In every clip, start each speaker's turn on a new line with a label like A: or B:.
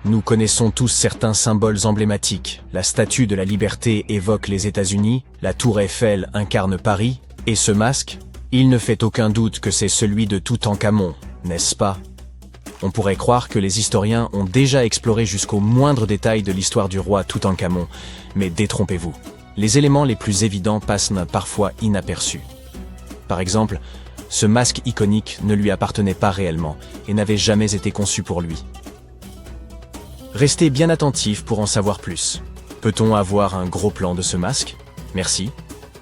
A: Nous connaissons tous certains symboles emblématiques. La Statue de la Liberté évoque les États-Unis, la Tour Eiffel incarne Paris, et ce masque, il ne fait aucun doute que c'est celui de Toutankhamon, n'est-ce pas? On pourrait croire que les historiens ont déjà exploré jusqu'au moindre détail de l'histoire du roi Toutankhamon, mais détrompez-vous. Les éléments les plus évidents passent parfois inaperçus. Par exemple, ce masque iconique ne lui appartenait pas réellement et n'avait jamais été conçu pour lui. Restez bien attentifs pour en savoir plus. Peut-on avoir un gros plan de ce masque? Merci.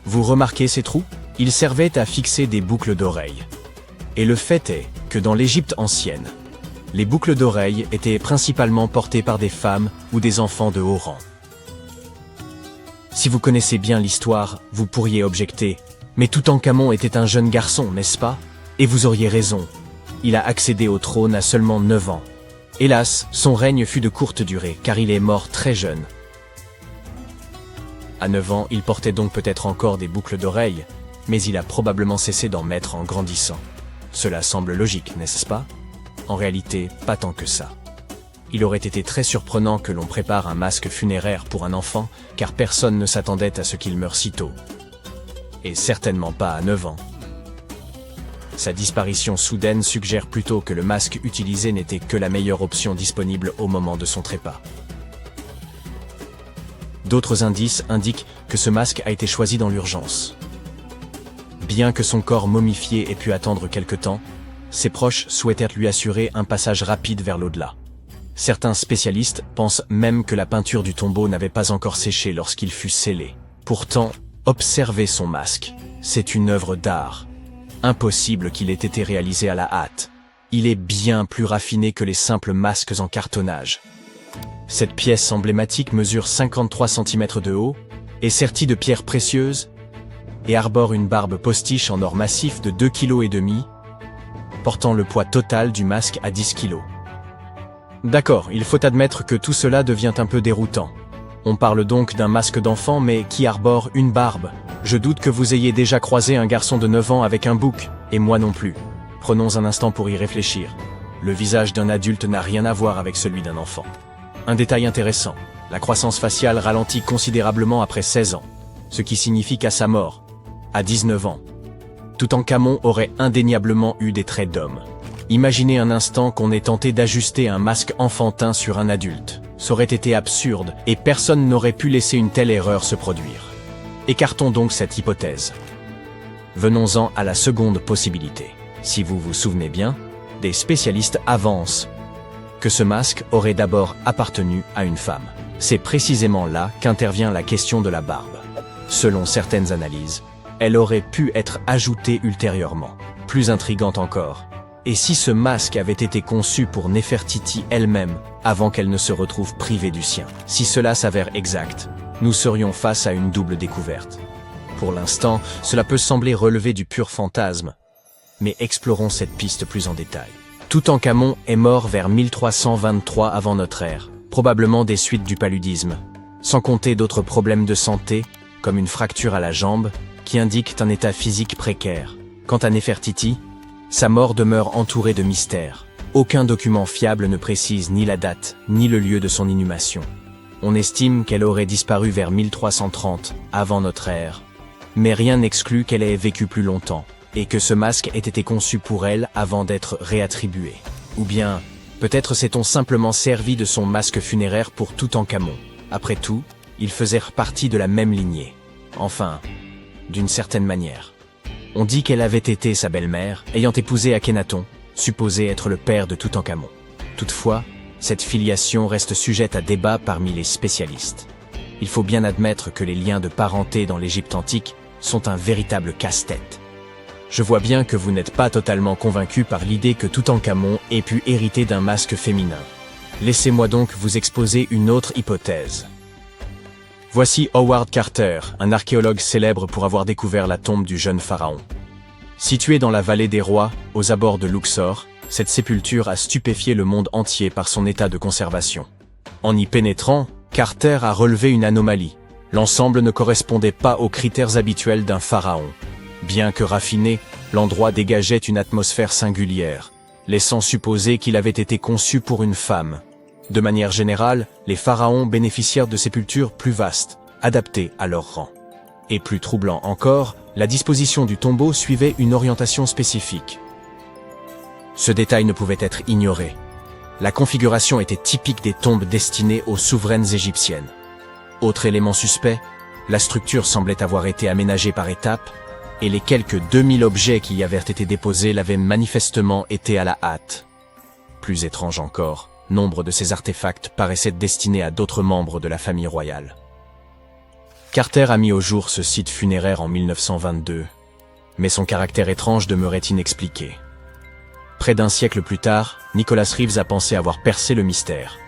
A: Vous remarquez ces trous? Ils servaient à fixer des boucles d'oreilles. Et le fait est que dans l'Égypte ancienne, les boucles d'oreilles étaient principalement portées par des femmes ou des enfants de haut rang. Si vous connaissez bien l'histoire, vous pourriez objecter « Mais Toutankhamon était un jeune garçon, n'est-ce pas ?» Et vous auriez raison. Il a accédé au trône à seulement 9 ans. Hélas, son règne fut de courte durée, car il est mort très jeune. À 9 ans, il portait donc peut-être encore des boucles d'oreilles, mais il a probablement cessé d'en mettre en grandissant. Cela semble logique, n'est-ce pas? En réalité, pas tant que ça. Il aurait été très surprenant que l'on prépare un masque funéraire pour un enfant, car personne ne s'attendait à ce qu'il meure si tôt. Et certainement pas à 9 ans. Sa disparition soudaine suggère plutôt que le masque utilisé n'était que la meilleure option disponible au moment de son trépas. D'autres indices indiquent que ce masque a été choisi dans l'urgence. Bien que son corps momifié ait pu attendre quelque temps, ses proches souhaitèrent lui assurer un passage rapide vers l'au-delà. Certains spécialistes pensent même que la peinture du tombeau n'avait pas encore séché lorsqu'il fut scellé. Pourtant, observez son masque, c'est une œuvre d'art. Impossible qu'il ait été réalisé à la hâte. Il est bien plus raffiné que les simples masques en cartonnage. Cette pièce emblématique mesure 53 cm de haut, est sertie de pierres précieuses et arbore une barbe postiche en or massif de 2,5 kg, portant le poids total du masque à 10 kg. D'accord, il faut admettre que tout cela devient un peu déroutant. On parle donc d'un masque d'enfant mais qui arbore une barbe. Je doute que vous ayez déjà croisé un garçon de 9 ans avec un bouc, et moi non plus. Prenons un instant pour y réfléchir. Le visage d'un adulte n'a rien à voir avec celui d'un enfant. Un détail intéressant, la croissance faciale ralentit considérablement après 16 ans, ce qui signifie qu'à sa mort, à 19 ans, Toutankhamon aurait indéniablement eu des traits d'homme. Imaginez un instant qu'on ait tenté d'ajuster un masque enfantin sur un adulte. Ça aurait été absurde, et personne n'aurait pu laisser une telle erreur se produire. Écartons donc cette hypothèse. Venons-en à la seconde possibilité. Si vous vous souvenez bien, des spécialistes avancent que ce masque aurait d'abord appartenu à une femme. C'est précisément là qu'intervient la question de la barbe. Selon certaines analyses, elle aurait pu être ajoutée ultérieurement. Plus intrigante encore. Et si ce masque avait été conçu pour Néfertiti elle-même, avant qu'elle ne se retrouve privée du sien? Si cela s'avère exact, nous serions face à une double découverte. Pour l'instant, cela peut sembler relever du pur fantasme, mais explorons cette piste plus en détail. Toutankhamon est mort vers 1323 avant notre ère, probablement des suites du paludisme, sans compter d'autres problèmes de santé, comme une fracture à la jambe, qui indiquent un état physique précaire. Quant à Néfertiti, sa mort demeure entourée de mystères. Aucun document fiable ne précise ni la date, ni le lieu de son inhumation. On estime qu'elle aurait disparu vers 1330, avant notre ère. Mais rien n'exclut qu'elle ait vécu plus longtemps, et que ce masque ait été conçu pour elle avant d'être réattribué. Ou bien, peut-être s'est-on simplement servi de son masque funéraire pour Toutankhamon. Après tout, ils faisaient partie de la même lignée. Enfin, d'une certaine manière. On dit qu'elle avait été sa belle-mère, ayant épousé Akhenaton, supposé être le père de Toutankhamon. Toutefois, cette filiation reste sujette à débat parmi les spécialistes. Il faut bien admettre que les liens de parenté dans l'Égypte antique sont un véritable casse-tête. Je vois bien que vous n'êtes pas totalement convaincu par l'idée que Toutankhamon ait pu hériter d'un masque féminin. Laissez-moi donc vous exposer une autre hypothèse. Voici Howard Carter, un archéologue célèbre pour avoir découvert la tombe du jeune pharaon. Située dans la vallée des rois, aux abords de Luxor, cette sépulture a stupéfié le monde entier par son état de conservation. En y pénétrant, Carter a relevé une anomalie. L'ensemble ne correspondait pas aux critères habituels d'un pharaon. Bien que raffiné, l'endroit dégageait une atmosphère singulière, laissant supposer qu'il avait été conçu pour une femme. De manière générale, les pharaons bénéficièrent de sépultures plus vastes, adaptées à leur rang. Et plus troublant encore, la disposition du tombeau suivait une orientation spécifique. Ce détail ne pouvait être ignoré. La configuration était typique des tombes destinées aux souveraines égyptiennes. Autre élément suspect, la structure semblait avoir été aménagée par étapes, et les quelques 2000 objets qui y avaient été déposés l'avaient manifestement été à la hâte. Plus étrange encore, nombre de ces artefacts paraissaient destinés à d'autres membres de la famille royale. Carter a mis au jour ce site funéraire en 1922, mais son caractère étrange demeurait inexpliqué. Près d'un siècle plus tard, Nicholas Reeves a pensé avoir percé le mystère.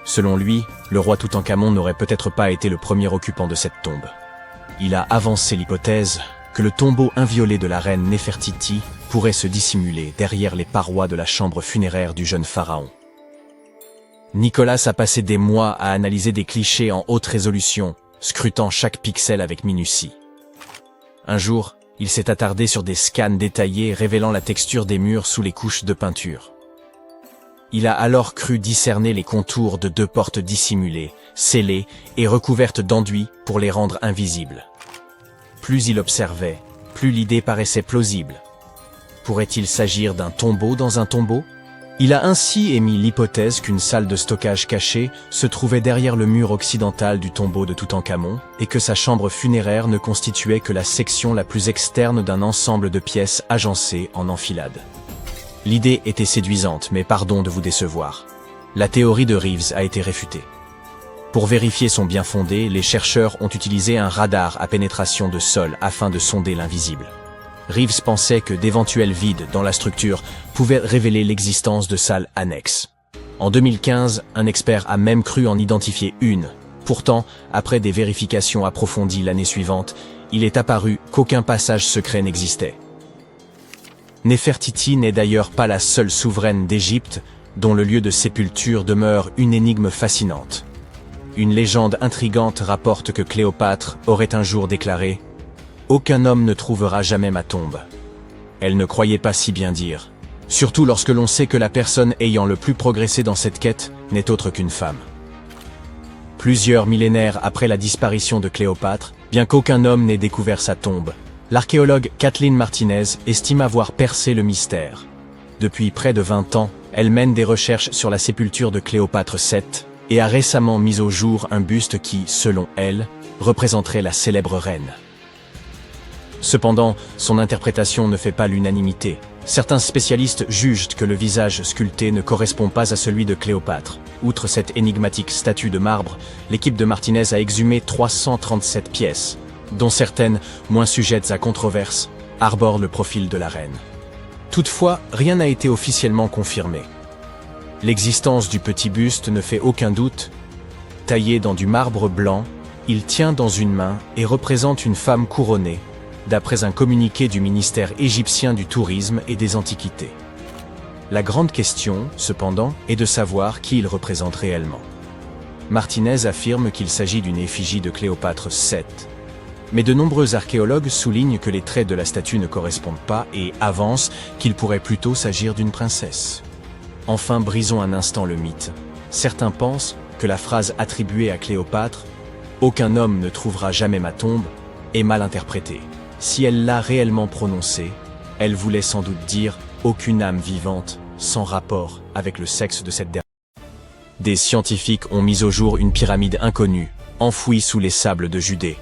A: Selon lui, le roi Toutankhamon n'aurait peut-être pas été le premier occupant de cette tombe. Il a avancé l'hypothèse que le tombeau inviolé de la reine Néfertiti pourrait se dissimuler derrière les parois de la chambre funéraire du jeune pharaon. Nicholas a passé des mois à analyser des clichés en haute résolution, scrutant chaque pixel avec minutie. Un jour, il s'est attardé sur des scans détaillés révélant la texture des murs sous les couches de peinture. Il a alors cru discerner les contours de deux portes dissimulées, scellées et recouvertes d'enduit pour les rendre invisibles. Plus il observait, plus l'idée paraissait plausible. Pourrait-il s'agir d'un tombeau dans un tombeau ? Il a ainsi émis l'hypothèse qu'une salle de stockage cachée se trouvait derrière le mur occidental du tombeau de Toutankhamon et que sa chambre funéraire ne constituait que la section la plus externe d'un ensemble de pièces agencées en enfilade. L'idée était séduisante, mais pardon de vous décevoir. La théorie de Reeves a été réfutée. Pour vérifier son bien-fondé, les chercheurs ont utilisé un radar à pénétration de sol afin de sonder l'invisible. Reeves pensait que d'éventuels vides dans la structure pouvaient révéler l'existence de salles annexes. En 2015, un expert a même cru en identifier une. Pourtant, après des vérifications approfondies l'année suivante, il est apparu qu'aucun passage secret n'existait. Néfertiti n'est d'ailleurs pas la seule souveraine d'Égypte dont le lieu de sépulture demeure une énigme fascinante. Une légende intrigante rapporte que Cléopâtre aurait un jour déclaré « Aucun homme ne trouvera jamais ma tombe ». Elle ne croyait pas si bien dire, surtout lorsque l'on sait que la personne ayant le plus progressé dans cette quête n'est autre qu'une femme. Plusieurs millénaires après la disparition de Cléopâtre, bien qu'aucun homme n'ait découvert sa tombe, l'archéologue Kathleen Martinez estime avoir percé le mystère. Depuis près de 20 ans, elle mène des recherches sur la sépulture de Cléopâtre VII et a récemment mis au jour un buste qui, selon elle, représenterait la célèbre reine. Cependant, son interprétation ne fait pas l'unanimité. Certains spécialistes jugent que le visage sculpté ne correspond pas à celui de Cléopâtre. Outre cette énigmatique statue de marbre, l'équipe de Martinez a exhumé 337 pièces, dont certaines, moins sujettes à controverse, arborent le profil de la reine. Toutefois, rien n'a été officiellement confirmé. L'existence du petit buste ne fait aucun doute. Taillé dans du marbre blanc, il tient dans une main et représente une femme couronnée, d'après un communiqué du ministère égyptien du Tourisme et des Antiquités. La grande question, cependant, est de savoir qui il représente réellement. Martinez affirme qu'il s'agit d'une effigie de Cléopâtre VII, mais de nombreux archéologues soulignent que les traits de la statue ne correspondent pas et avancent qu'il pourrait plutôt s'agir d'une princesse. Enfin, brisons un instant le mythe. Certains pensent que la phrase attribuée à Cléopâtre « Aucun homme ne trouvera jamais ma tombe » est mal interprétée. Si elle l'a réellement prononcée, elle voulait sans doute dire « aucune âme vivante » sans rapport avec le sexe de cette dernière. Des scientifiques ont mis au jour une pyramide inconnue, enfouie sous les sables de Judée.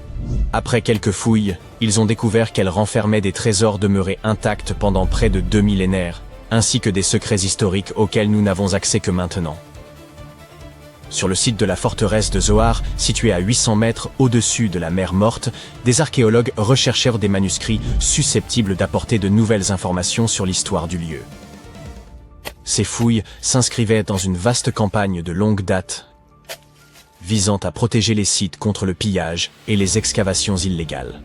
A: Après quelques fouilles, ils ont découvert qu'elle renfermait des trésors demeurés intacts pendant près de 2 millénaires, ainsi que des secrets historiques auxquels nous n'avons accès que maintenant. Sur le site de la forteresse de Zoar, située à 800 mètres au-dessus de la mer Morte, des archéologues recherchèrent des manuscrits susceptibles d'apporter de nouvelles informations sur l'histoire du lieu. Ces fouilles s'inscrivaient dans une vaste campagne de longue date, visant à protéger les sites contre le pillage et les excavations illégales.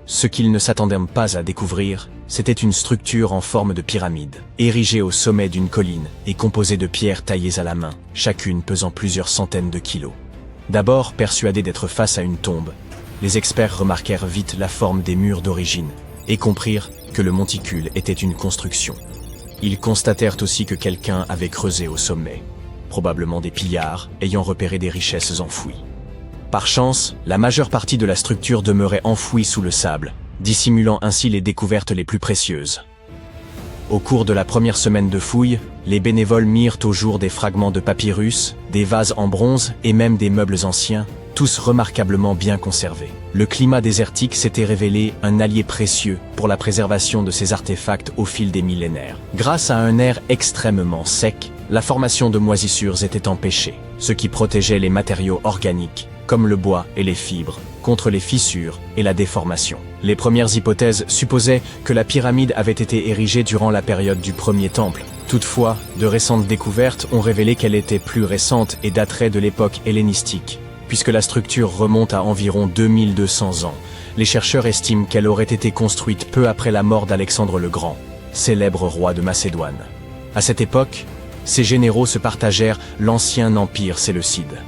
A: Ce qu'ils ne s'attendaient pas à découvrir, c'était une structure en forme de pyramide, érigée au sommet d'une colline et composée de pierres taillées à la main, chacune pesant plusieurs centaines de kilos. D'abord persuadés d'être face à une tombe, les experts remarquèrent vite la forme des murs d'origine et comprirent que le monticule était une construction. Ils constatèrent aussi que quelqu'un avait creusé au sommet, probablement des pillards ayant repéré des richesses enfouies. Par chance, la majeure partie de la structure demeurait enfouie sous le sable, dissimulant ainsi les découvertes les plus précieuses. Au cours de la première semaine de fouilles, les bénévoles mirent au jour des fragments de papyrus, des vases en bronze et même des meubles anciens, tous remarquablement bien conservés. Le climat désertique s'était révélé un allié précieux pour la préservation de ces artefacts au fil des millénaires. Grâce à un air extrêmement sec, la formation de moisissures était empêchée, ce qui protégeait les matériaux organiques, comme le bois et les fibres, contre les fissures et la déformation. Les premières hypothèses supposaient que la pyramide avait été érigée durant la période du premier temple. Toutefois, de récentes découvertes ont révélé qu'elle était plus récente et daterait de l'époque hellénistique. Puisque la structure remonte à environ 2200 ans, les chercheurs estiment qu'elle aurait été construite peu après la mort d'Alexandre le Grand, célèbre roi de Macédoine. À cette époque, ces généraux se partagèrent l'ancien empire séleucide.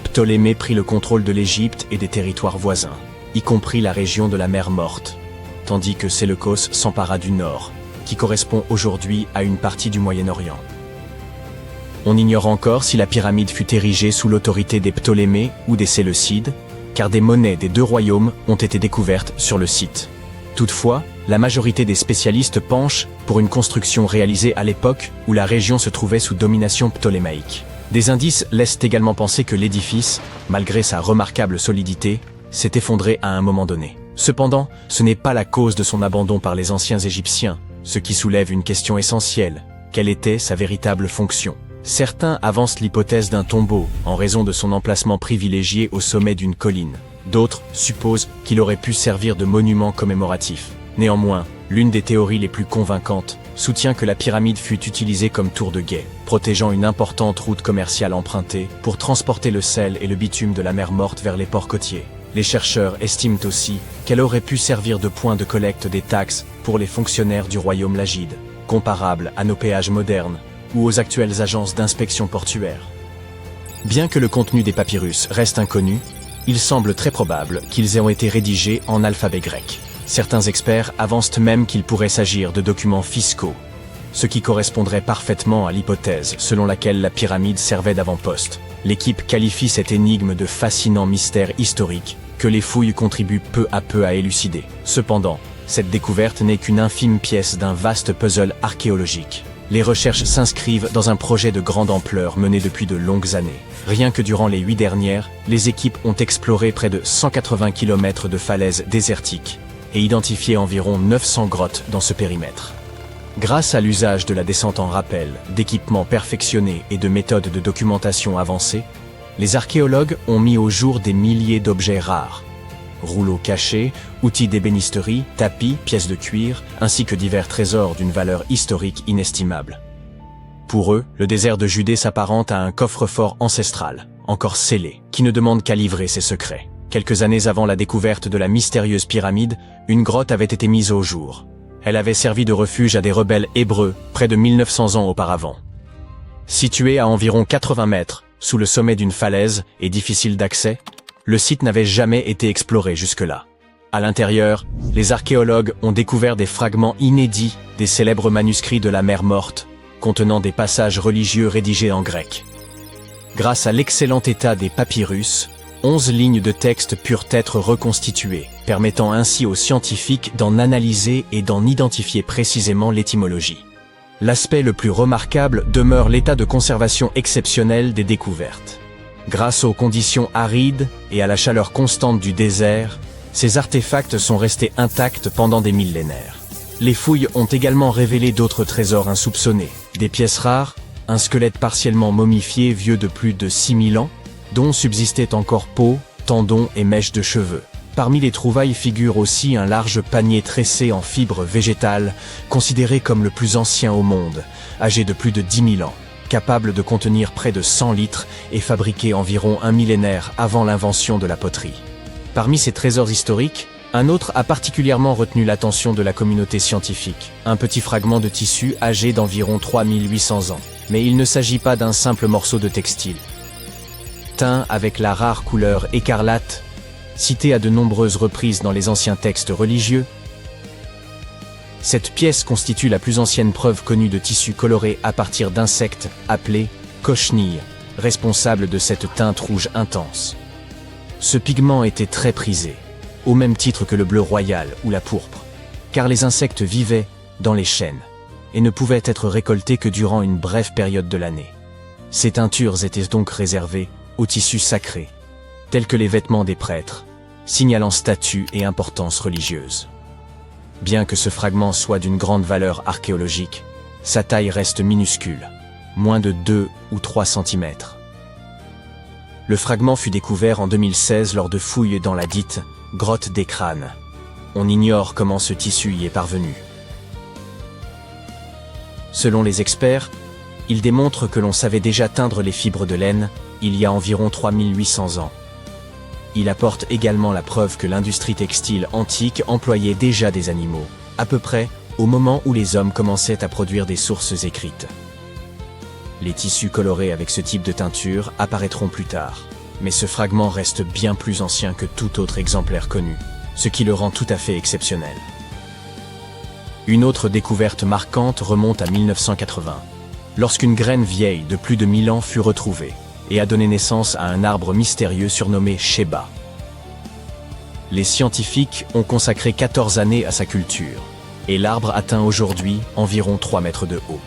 A: Ptolémée prit le contrôle de l'Égypte et des territoires voisins, y compris la région de la mer Morte, tandis que Séleucos s'empara du nord, qui correspond aujourd'hui à une partie du Moyen-Orient. On ignore encore si la pyramide fut érigée sous l'autorité des Ptolémées ou des Séleucides, car des monnaies des deux royaumes ont été découvertes sur le site. Toutefois, la majorité des spécialistes penchent pour une construction réalisée à l'époque où la région se trouvait sous domination ptolémaïque. Des indices laissent également penser que l'édifice, malgré sa remarquable solidité, s'est effondré à un moment donné. Cependant, ce n'est pas la cause de son abandon par les anciens Égyptiens, ce qui soulève une question essentielle. Quelle était sa véritable fonction ? Certains avancent l'hypothèse d'un tombeau, en raison de son emplacement privilégié au sommet d'une colline. D'autres supposent qu'il aurait pu servir de monument commémoratif. Néanmoins, l'une des théories les plus convaincantes soutient que la pyramide fut utilisée comme tour de guet, protégeant une importante route commerciale empruntée pour transporter le sel et le bitume de la mer Morte vers les ports côtiers. Les chercheurs estiment aussi qu'elle aurait pu servir de point de collecte des taxes pour les fonctionnaires du royaume lagide, comparable à nos péages modernes ou aux actuelles agences d'inspection portuaire. Bien que le contenu des papyrus reste inconnu, il semble très probable qu'ils aient été rédigés en alphabet grec. Certains experts avancent même qu'il pourrait s'agir de documents fiscaux, ce qui correspondrait parfaitement à l'hypothèse selon laquelle la pyramide servait d'avant-poste. L'équipe qualifie cette énigme de fascinant mystère historique que les fouilles contribuent peu à peu à élucider. Cependant, cette découverte n'est qu'une infime pièce d'un vaste puzzle archéologique. Les recherches s'inscrivent dans un projet de grande ampleur mené depuis de longues années. Rien que durant les 8 dernières, les équipes ont exploré près de 180 km de falaises désertiques et identifié environ 900 grottes dans ce périmètre. Grâce à l'usage de la descente en rappel, d'équipements perfectionnés et de méthodes de documentation avancées, les archéologues ont mis au jour des milliers d'objets rares. Rouleaux cachés, outils d'ébénisterie, tapis, pièces de cuir, ainsi que divers trésors d'une valeur historique inestimable. Pour eux, le désert de Judée s'apparente à un coffre-fort ancestral, encore scellé, qui ne demande qu'à livrer ses secrets. Quelques années avant la découverte de la mystérieuse pyramide, une grotte avait été mise au jour. Elle avait servi de refuge à des rebelles hébreux près de 1900 ans auparavant. Située à environ 80 mètres, sous le sommet d'une falaise et difficile d'accès, le site n'avait jamais été exploré jusque-là. À l'intérieur, les archéologues ont découvert des fragments inédits des célèbres manuscrits de la mer Morte, contenant des passages religieux rédigés en grec. Grâce à l'excellent état des papyrus, 11 lignes de texte purent être reconstituées, permettant ainsi aux scientifiques d'en analyser et d'en identifier précisément l'étymologie. L'aspect le plus remarquable demeure l'état de conservation exceptionnel des découvertes. Grâce aux conditions arides et à la chaleur constante du désert, ces artefacts sont restés intacts pendant des millénaires. Les fouilles ont également révélé d'autres trésors insoupçonnés, des pièces rares, un squelette partiellement momifié vieux de plus de 6000 ans, dont subsistaient encore peau, tendons et mèches de cheveux. Parmi les trouvailles figure aussi un large panier tressé en fibres végétales, considéré comme le plus ancien au monde, âgé de plus de 10 000 ans, capable de contenir près de 100 litres et fabriqué environ un millénaire avant l'invention de la poterie. Parmi ces trésors historiques, un autre a particulièrement retenu l'attention de la communauté scientifique, un petit fragment de tissu âgé d'environ 3800 ans. Mais il ne s'agit pas d'un simple morceau de textile. Teint avec la rare couleur écarlate, citée à de nombreuses reprises dans les anciens textes religieux, cette pièce constitue la plus ancienne preuve connue de tissu coloré à partir d'insectes appelés cochenille, responsable de cette teinte rouge intense. Ce pigment était très prisé, au même titre que le bleu royal ou la pourpre, car les insectes vivaient dans les chênes et ne pouvaient être récoltés que durant une brève période de l'année. Ces teintures étaient donc réservées aux tissus sacrés, tels que les vêtements des prêtres, signalant statut et importance religieuse. Bien que ce fragment soit d'une grande valeur archéologique, sa taille reste minuscule, moins de 2 ou 3 cm. Le fragment fut découvert en 2016 lors de fouilles dans la dite « grotte des crânes ». On ignore comment ce tissu y est parvenu. Selon les experts, il démontre que l'on savait déjà teindre les fibres de laine il y a environ 3800 ans. Il apporte également la preuve que l'industrie textile antique employait déjà des animaux, à peu près au moment où les hommes commençaient à produire des sources écrites. Les tissus colorés avec ce type de teinture apparaîtront plus tard, mais ce fragment reste bien plus ancien que tout autre exemplaire connu, ce qui le rend tout à fait exceptionnel. Une autre découverte marquante remonte à 1980, lorsqu'une graine vieille de plus de 1000 ans fut retrouvée et a donné naissance à un arbre mystérieux surnommé Sheba. Les scientifiques ont consacré 14 années à sa culture, et l'arbre atteint aujourd'hui environ 3 mètres de haut.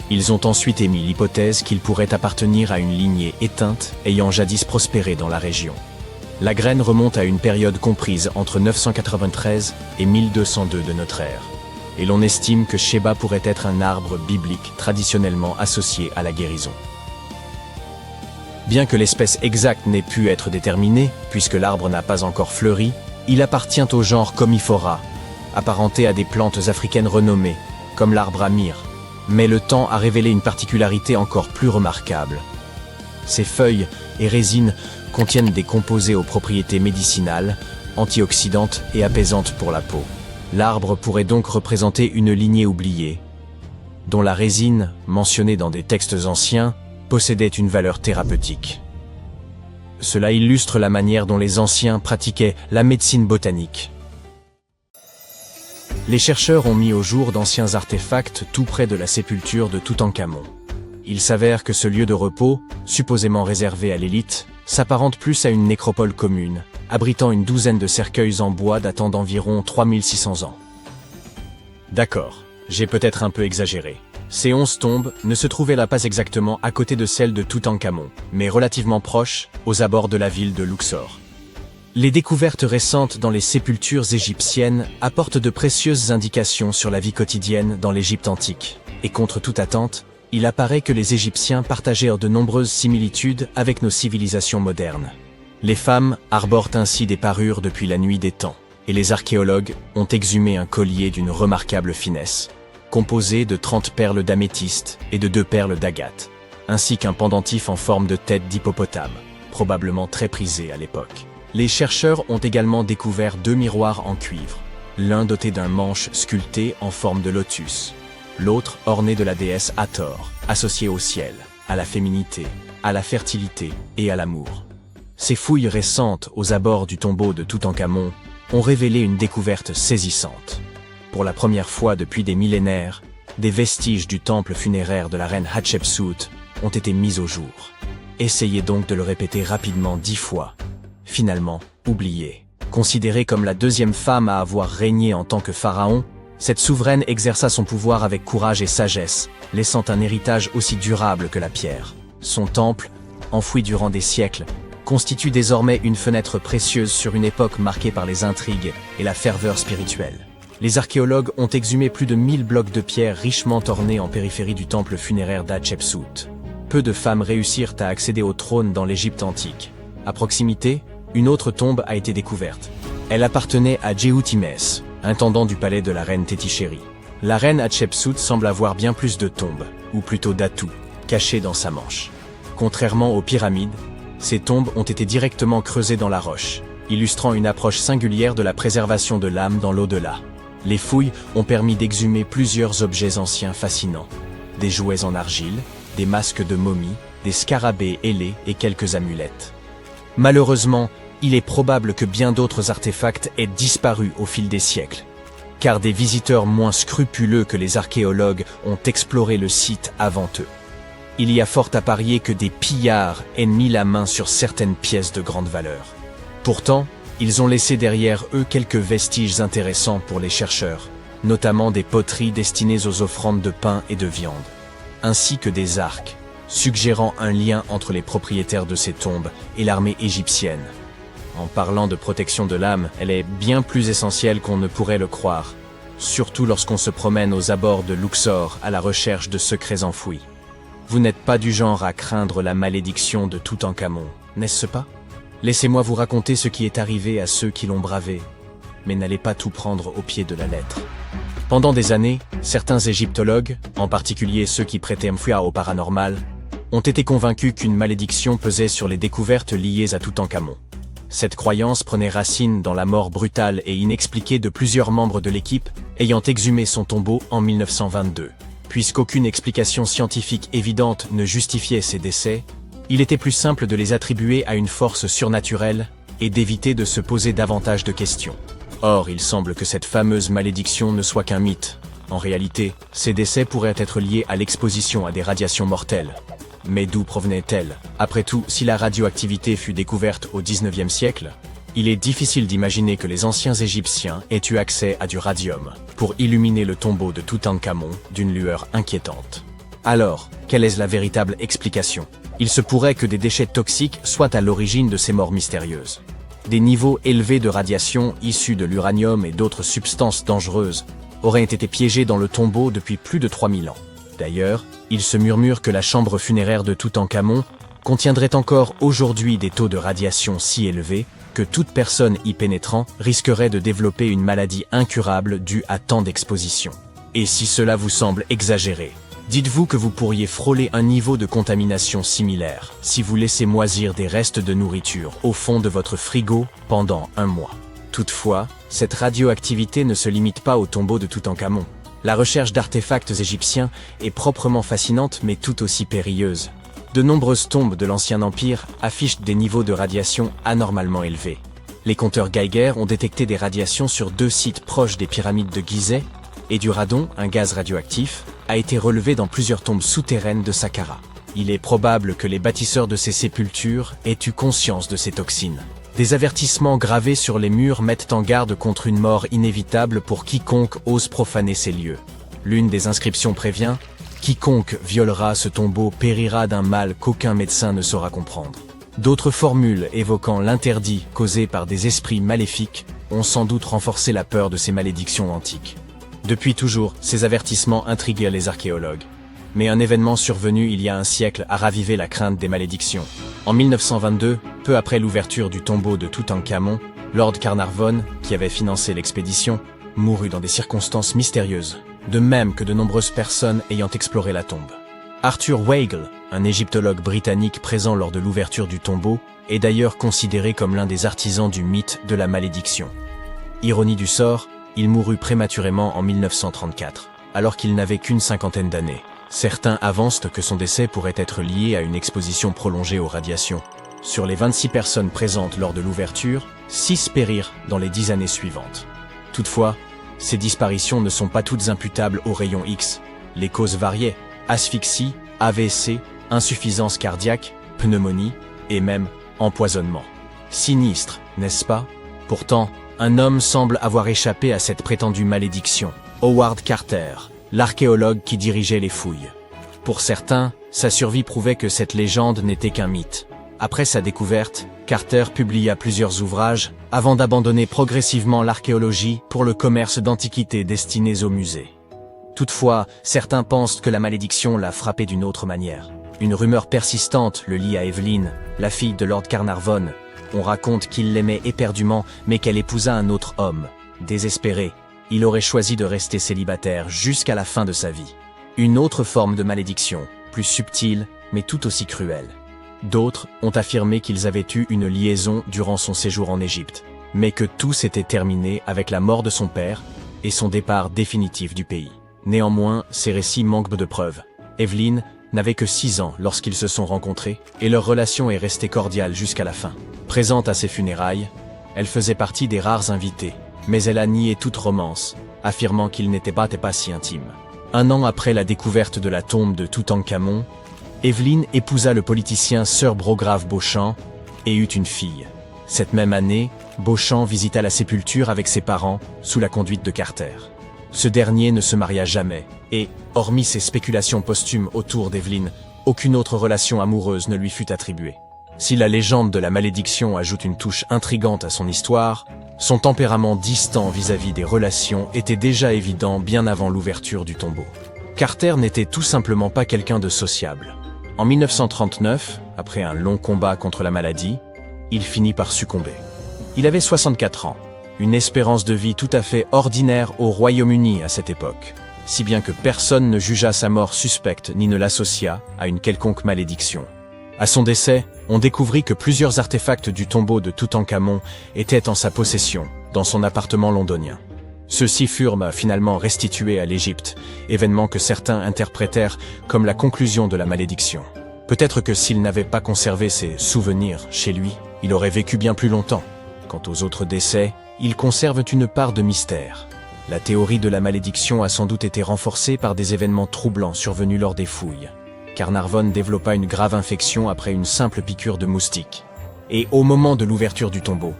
A: Ils ont ensuite émis l'hypothèse qu'il pourrait appartenir à une lignée éteinte ayant jadis prospéré dans la région. La graine remonte à une période comprise entre 993 et 1202 de notre ère, et l'on estime que Sheba pourrait être un arbre biblique traditionnellement associé à la guérison. Bien que l'espèce exacte n'ait pu être déterminée, puisque l'arbre n'a pas encore fleuri, il appartient au genre Commiphora, apparenté à des plantes africaines renommées, comme l'arbre amir. Mais le temps a révélé une particularité encore plus remarquable. Ses feuilles et résines contiennent des composés aux propriétés médicinales, antioxydantes et apaisantes pour la peau. L'arbre pourrait donc représenter une lignée oubliée, dont la résine, mentionnée dans des textes anciens, possédait une valeur thérapeutique. Cela illustre la manière dont les anciens pratiquaient la médecine botanique. Les chercheurs ont mis au jour d'anciens artefacts tout près de la sépulture de Toutankhamon. Il s'avère que ce lieu de repos, supposément réservé à l'élite, s'apparente plus à une nécropole commune, abritant une douzaine de cercueils en bois datant d'environ 3600 ans. D'accord, j'ai peut-être un peu exagéré. Ces 11 tombes ne se trouvaient là pas exactement à côté de celles de Toutankhamon, mais relativement proches, aux abords de la ville de Luxor. Les découvertes récentes dans les sépultures égyptiennes apportent de précieuses indications sur la vie quotidienne dans l'Égypte antique, et contre toute attente, il apparaît que les Égyptiens partagèrent de nombreuses similitudes avec nos civilisations modernes. Les femmes arborent ainsi des parures depuis la nuit des temps, et les archéologues ont exhumé un collier d'une remarquable finesse, composé de 30 perles d'améthyste et de 2 perles d'agate, ainsi qu'un pendentif en forme de tête d'hippopotame, probablement très prisé à l'époque. Les chercheurs ont également découvert 2 miroirs en cuivre, l'un doté d'un manche sculpté en forme de lotus, l'autre orné de la déesse Hathor, associée au ciel, à la féminité, à la fertilité et à l'amour. Ces fouilles récentes aux abords du tombeau de Toutankhamon ont révélé une découverte saisissante. Pour la première fois depuis des millénaires, des vestiges du temple funéraire de la reine Hatshepsut ont été mis au jour. Essayez donc de le répéter rapidement 10 fois. Finalement, oublié. Considérée comme la 2e femme à avoir régné en tant que pharaon, cette souveraine exerça son pouvoir avec courage et sagesse, laissant un héritage aussi durable que la pierre. Son temple, enfoui durant des siècles, constitue désormais une fenêtre précieuse sur une époque marquée par les intrigues et la ferveur spirituelle. Les archéologues ont exhumé plus de 1000 blocs de pierre richement ornés en périphérie du temple funéraire d'Hatshepsut. Peu de femmes réussirent à accéder au trône dans l'Égypte antique. À proximité, une autre tombe a été découverte. Elle appartenait à Djehutimès, intendant du palais de la reine Tétichéri. La reine Hatshepsut semble avoir bien plus de tombes, ou plutôt d'atouts, cachés dans sa manche. Contrairement aux pyramides, ces tombes ont été directement creusées dans la roche, illustrant une approche singulière de la préservation de l'âme dans l'au-delà. Les fouilles ont permis d'exhumer plusieurs objets anciens fascinants. Des jouets en argile, des masques de momies, des scarabées ailés et quelques amulettes. Malheureusement, il est probable que bien d'autres artefacts aient disparu au fil des siècles, car des visiteurs moins scrupuleux que les archéologues ont exploré le site avant eux. il y a fort à parier que des pillards aient mis la main sur certaines pièces de grande valeur. Pourtant, ils ont laissé derrière eux quelques vestiges intéressants pour les chercheurs, notamment des poteries destinées aux offrandes de pain et de viande, ainsi que des arcs, suggérant un lien entre les propriétaires de ces tombes et l'armée égyptienne. En parlant de protection de l'âme, elle est bien plus essentielle qu'on ne pourrait le croire, surtout lorsqu'on se promène aux abords de Luxor à la recherche de secrets enfouis. Vous n'êtes pas du genre à craindre la malédiction de Toutankhamon, n'est-ce pas? Laissez-moi vous raconter ce qui est arrivé à ceux qui l'ont bravé, mais n'allez pas tout prendre au pied de la lettre. Pendant des années, certains égyptologues, en particulier ceux qui prêtaient foi au paranormal, ont été convaincus qu'une malédiction pesait sur les découvertes liées à Toutankhamon. Cette croyance prenait racine dans la mort brutale et inexpliquée de plusieurs membres de l'équipe ayant exhumé son tombeau en 1922. Puisqu'aucune explication scientifique évidente ne justifiait ces décès, il était plus simple de les attribuer à une force surnaturelle et d'éviter de se poser davantage de questions. Or, il semble que cette fameuse malédiction ne soit qu'un mythe. En réalité, ces décès pourraient être liés à l'exposition à des radiations mortelles. Mais d'où provenaient-elles? Après tout, si la radioactivité fut découverte au XIXe siècle, il est difficile d'imaginer que les anciens Égyptiens aient eu accès à du radium pour illuminer le tombeau de Toutankhamon d'une lueur inquiétante. Alors, quelle est la véritable explication? Il se pourrait que des déchets toxiques soient à l'origine de ces morts mystérieuses. Des niveaux élevés de radiation issus de l'uranium et d'autres substances dangereuses auraient été piégés dans le tombeau depuis plus de 3000 ans. D'ailleurs, il se murmure que la chambre funéraire de Toutankhamon contiendrait encore aujourd'hui des taux de radiation si élevés que toute personne y pénétrant risquerait de développer une maladie incurable due à tant d'exposition. Et si cela vous semble exagéré, dites-vous que vous pourriez frôler un niveau de contamination similaire si vous laissez moisir des restes de nourriture au fond de votre frigo pendant un mois. Toutefois, cette radioactivité ne se limite pas au tombeau de Toutankhamon. La recherche d'artefacts égyptiens est proprement fascinante mais tout aussi périlleuse. De nombreuses tombes de l'Ancien Empire affichent des niveaux de radiation anormalement élevés. Les compteurs Geiger ont détecté des radiations sur 2 sites proches des pyramides de Gizeh, et du radon, un gaz radioactif, a été relevé dans plusieurs tombes souterraines de Saqqara. Il est probable que les bâtisseurs de ces sépultures aient eu conscience de ces toxines. Des avertissements gravés sur les murs mettent en garde contre une mort inévitable pour quiconque ose profaner ces lieux. L'une des inscriptions prévient « Quiconque violera ce tombeau périra d'un mal qu'aucun médecin ne saura comprendre ». D'autres formules évoquant l'interdit causé par des esprits maléfiques ont sans doute renforcé la peur de ces malédictions antiques. Depuis toujours, ces avertissements intriguaient les archéologues. Mais un événement survenu il y a un siècle a ravivé la crainte des malédictions. En 1922, peu après l'ouverture du tombeau de Toutankhamon, Lord Carnarvon, qui avait financé l'expédition, mourut dans des circonstances mystérieuses, de même que de nombreuses personnes ayant exploré la tombe. Arthur Weigel, un égyptologue britannique présent lors de l'ouverture du tombeau, est d'ailleurs considéré comme l'un des artisans du mythe de la malédiction. Ironie du sort, il mourut prématurément en 1934, alors qu'il n'avait qu'une cinquantaine d'années. Certains avancent que son décès pourrait être lié à une exposition prolongée aux radiations. Sur les 26 personnes présentes lors de l'ouverture, 6 périrent dans les 10 années suivantes. Toutefois, ces disparitions ne sont pas toutes imputables aux rayons X. Les causes variaient: asphyxie, AVC, insuffisance cardiaque, pneumonie et même empoisonnement. Sinistre, n'est-ce pas? Pourtant, un homme semble avoir échappé à cette prétendue malédiction. Howard Carter, l'archéologue qui dirigeait les fouilles. Pour certains, sa survie prouvait que cette légende n'était qu'un mythe. Après sa découverte, Carter publia plusieurs ouvrages avant d'abandonner progressivement l'archéologie pour le commerce d'antiquités destinées aux musées. Toutefois, certains pensent que la malédiction l'a frappé d'une autre manière. Une rumeur persistante le lie à Evelyn, la fille de Lord Carnarvon. On raconte qu'il l'aimait éperdument, mais qu'elle épousa un autre homme. Désespéré, il aurait choisi de rester célibataire jusqu'à la fin de sa vie. Une autre forme de malédiction, plus subtile, mais tout aussi cruelle. D'autres ont affirmé qu'ils avaient eu une liaison durant son séjour en Égypte, mais que tout s'était terminé avec la mort de son père et son départ définitif du pays. Néanmoins, ces récits manquent de preuves. Evelyn n'avait que 6 ans lorsqu'ils se sont rencontrés, et leur relation est restée cordiale jusqu'à la fin. Présente à ses funérailles, elle faisait partie des rares invités, mais elle a nié toute romance, affirmant qu'ils n'étaient pas si intimes. Un an après la découverte de la tombe de Toutankhamon, Évelyne épousa le politicien Sir Brograve Beauchamp et eut une fille. Cette même année, Beauchamp visita la sépulture avec ses parents, sous la conduite de Carter. Ce dernier ne se maria jamais, et, hormis ses spéculations posthumes autour d'Évelyne, aucune autre relation amoureuse ne lui fut attribuée. Si la légende de la malédiction ajoute une touche intrigante à son histoire, son tempérament distant vis-à-vis des relations était déjà évident bien avant l'ouverture du tombeau. Carter n'était tout simplement pas quelqu'un de sociable. En 1939, après un long combat contre la maladie, il finit par succomber. Il avait 64 ans, une espérance de vie tout à fait ordinaire au Royaume-Uni à cette époque, si bien que personne ne jugea sa mort suspecte ni ne l'associa à une quelconque malédiction. À son décès, on découvrit que plusieurs artefacts du tombeau de Toutankhamon étaient en sa possession, dans son appartement londonien. Ceux-ci furent finalement restitués à l'Égypte, événement que certains interprétèrent comme la conclusion de la malédiction. Peut-être que s'il n'avait pas conservé ses souvenirs chez lui, il aurait vécu bien plus longtemps. Quant aux autres décès, ils conservent une part de mystère. La théorie de la malédiction a sans doute été renforcée par des événements troublants survenus lors des fouilles. Carnarvon développa une grave infection après une simple piqûre de moustique. Et au moment de l'ouverture du tombeau,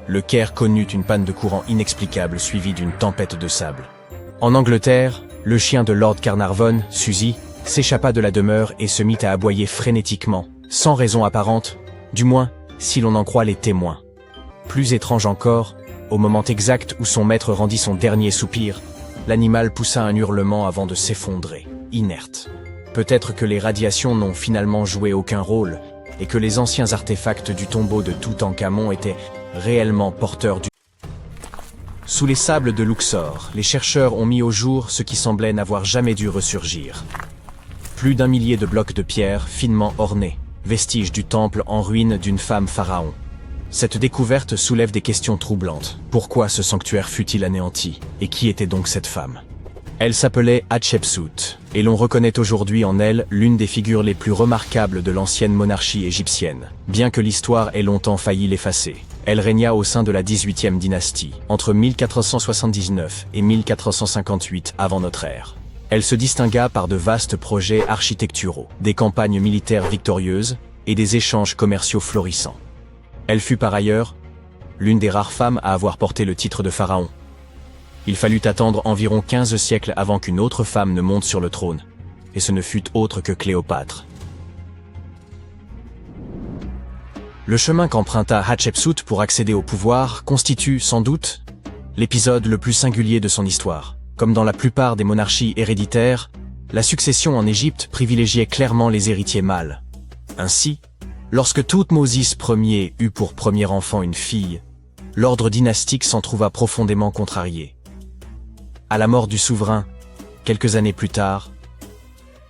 A: le Caire connut une panne de courant inexplicable suivie d'une tempête de sable. En Angleterre, le chien de Lord Carnarvon, Suzy, s'échappa de la demeure et se mit à aboyer frénétiquement, sans raison apparente, du moins si l'on en croit les témoins. Plus étrange encore, au moment exact où son maître rendit son dernier soupir, l'animal poussa un hurlement avant de s'effondrer, inerte. Peut-être que les radiations n'ont finalement joué aucun rôle, et que les anciens artefacts du tombeau de Toutankhamon étaient réellement porteurs du... Sous les sables de Luxor, les chercheurs ont mis au jour ce qui semblait n'avoir jamais dû ressurgir. Plus d'1 millier de blocs de pierre finement ornés, vestiges du temple en ruine d'une femme pharaon. Cette découverte soulève des questions troublantes. Pourquoi ce sanctuaire fut-il anéanti? Et qui était donc cette femme? Elle s'appelait Hatshepsut, et l'on reconnaît aujourd'hui en elle l'une des figures les plus remarquables de l'ancienne monarchie égyptienne, bien que l'histoire ait longtemps failli l'effacer. Elle régna au sein de la 18e dynastie, entre 1479 et 1458 avant notre ère. Elle se distingua par de vastes projets architecturaux, des campagnes militaires victorieuses et des échanges commerciaux florissants. Elle fut par ailleurs l'une des rares femmes à avoir porté le titre de pharaon. Il fallut attendre environ 15 siècles avant qu'une autre femme ne monte sur le trône, et ce ne fut autre que Cléopâtre. Le chemin qu'emprunta Hatshepsut pour accéder au pouvoir constitue, sans doute, l'épisode le plus singulier de son histoire. Comme dans la plupart des monarchies héréditaires, la succession en Égypte privilégiait clairement les héritiers mâles. Ainsi, lorsque Thoutmôsis Ier eut pour premier enfant une fille, l'ordre dynastique s'en trouva profondément contrarié. À la mort du souverain, quelques années plus tard,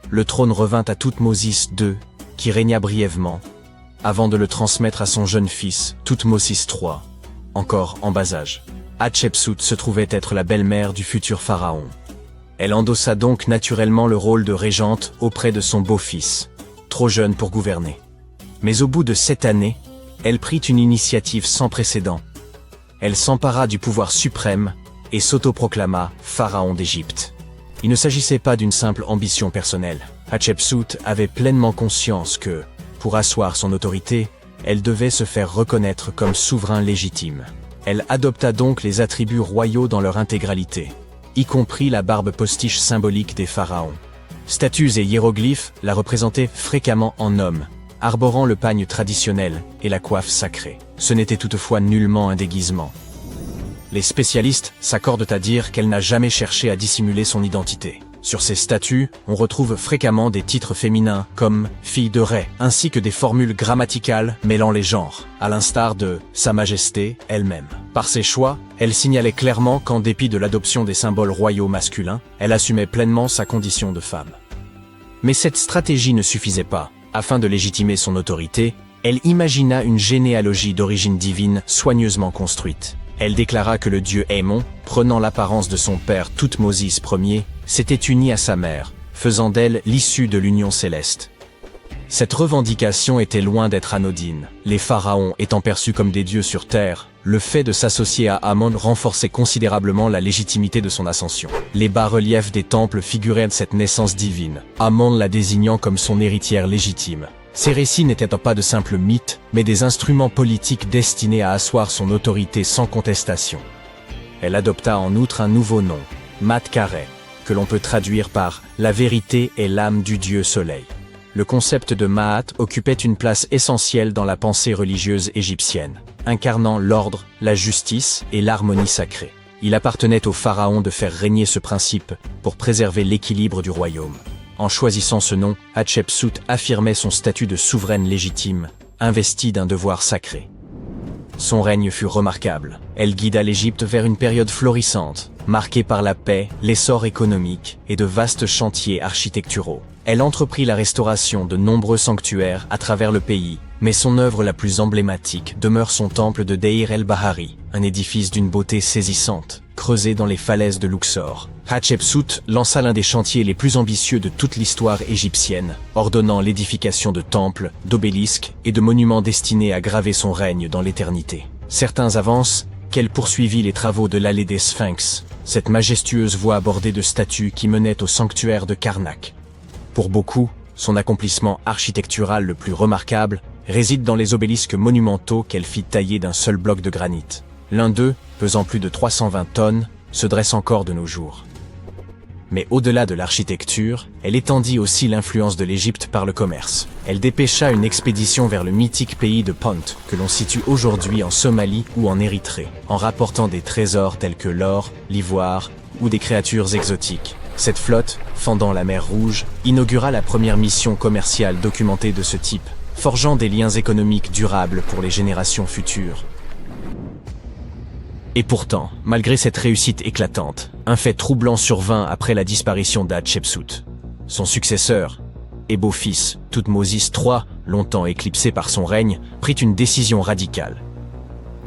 A: le trône revint à Thoutmôsis II, qui régna brièvement, avant de le transmettre à son jeune fils, Thoutmôsis III, encore en bas âge. Hatshepsut se trouvait être la belle-mère du futur pharaon. Elle endossa donc naturellement le rôle de régente auprès de son beau-fils, trop jeune pour gouverner. Mais au bout de 7 années, elle prit une initiative sans précédent. Elle s'empara du pouvoir suprême et s'autoproclama pharaon d'Égypte. Il ne s'agissait pas d'une simple ambition personnelle. Hatshepsut avait pleinement conscience que, pour asseoir son autorité, elle devait se faire reconnaître comme souverain légitime. Elle adopta donc les attributs royaux dans leur intégralité, y compris la barbe postiche symbolique des pharaons. Statues et hiéroglyphes la représentaient fréquemment en homme, arborant le pagne traditionnel et la coiffe sacrée. Ce n'était toutefois nullement un déguisement. Les spécialistes s'accordent à dire qu'elle n'a jamais cherché à dissimuler son identité. Sur ces statues, on retrouve fréquemment des titres féminins comme « fille de Ré », ainsi que des formules grammaticales mêlant les genres, à l'instar de « Sa Majesté » elle-même. Par ses choix, elle signalait clairement qu'en dépit de l'adoption des symboles royaux masculins, elle assumait pleinement sa condition de femme. Mais cette stratégie ne suffisait pas. Afin de légitimer son autorité, elle imagina une généalogie d'origine divine soigneusement construite. Elle déclara que le dieu Ammon, prenant l'apparence de son père Thoutmôsis Ier, s'était uni à sa mère, faisant d'elle l'issue de l'union céleste. Cette revendication était loin d'être anodine. Les pharaons étant perçus comme des dieux sur terre, le fait de s'associer à Amon renforçait considérablement la légitimité de son ascension. Les bas-reliefs des temples figuraient de cette naissance divine, Amon la désignant comme son héritière légitime. Ces récits n'étaient pas de simples mythes, mais des instruments politiques destinés à asseoir son autorité sans contestation. Elle adopta en outre un nouveau nom, Mat-Kare, que l'on peut traduire par « la vérité est l'âme du dieu soleil ». Le concept de Maat occupait une place essentielle dans la pensée religieuse égyptienne, incarnant l'ordre, la justice et l'harmonie sacrée. Il appartenait au pharaon de faire régner ce principe pour préserver l'équilibre du royaume. En choisissant ce nom, Hatshepsut affirmait son statut de souveraine légitime, investie d'un devoir sacré. Son règne fut remarquable. Elle guida l'Égypte vers une période florissante, marquée par la paix, l'essor économique et de vastes chantiers architecturaux. Elle entreprit la restauration de nombreux sanctuaires à travers le pays, mais son œuvre la plus emblématique demeure son temple de Deir el-Bahari, un édifice d'une beauté saisissante, creusé dans les falaises de Luxor. Hatshepsut lança l'un des chantiers les plus ambitieux de toute l'histoire égyptienne, ordonnant l'édification de temples, d'obélisques et de monuments destinés à graver son règne dans l'éternité. Certains avancent qu'elle poursuivit les travaux de l'allée des Sphinx, cette majestueuse voie bordée de statues qui menait au sanctuaire de Karnak. Pour beaucoup, son accomplissement architectural le plus remarquable réside dans les obélisques monumentaux qu'elle fit tailler d'un seul bloc de granit. L'un d'eux, pesant plus de 320 tonnes, se dresse encore de nos jours. Mais au-delà de l'architecture, elle étendit aussi l'influence de l'Égypte par le commerce. Elle dépêcha une expédition vers le mythique pays de Pont, que l'on situe aujourd'hui en Somalie ou en Érythrée, en rapportant des trésors tels que l'or, l'ivoire ou des créatures exotiques. Cette flotte, fendant la mer Rouge, inaugura la première mission commerciale documentée de ce type, forgeant des liens économiques durables pour les générations futures. Et pourtant, malgré cette réussite éclatante, un fait troublant survint après la disparition d'Hatshepsut. Son successeur, et beau-fils, Thoutmôsis III, longtemps éclipsé par son règne, prit une décision radicale.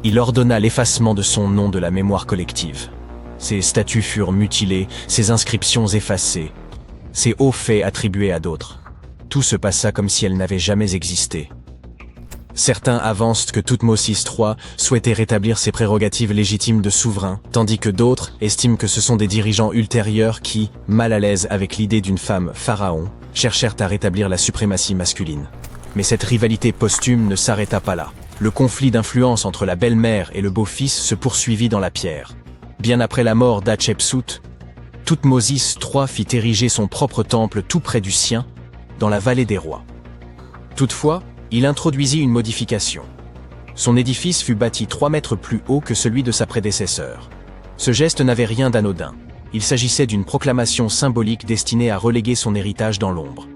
A: Il ordonna l'effacement de son nom de la mémoire collective. Ses statues furent mutilées, ses inscriptions effacées, ses hauts faits attribués à d'autres. Tout se passa comme si elle n'avait jamais existé. Certains avancent que Thoutmôsis III souhaitait rétablir ses prérogatives légitimes de souverain, tandis que d'autres estiment que ce sont des dirigeants ultérieurs qui, mal à l'aise avec l'idée d'une femme pharaon, cherchèrent à rétablir la suprématie masculine. Mais cette rivalité posthume ne s'arrêta pas là. Le conflit d'influence entre la belle-mère et le beau-fils se poursuivit dans la pierre. Bien après la mort d'Hatshepsut, Thoutmôsis III fit ériger son propre temple tout près du sien, dans la vallée des rois. Toutefois, il introduisit une modification. Son édifice fut bâti 3 mètres plus haut que celui de sa prédécesseur. Ce geste n'avait rien d'anodin. Il s'agissait d'une proclamation symbolique destinée à reléguer son héritage dans l'ombre.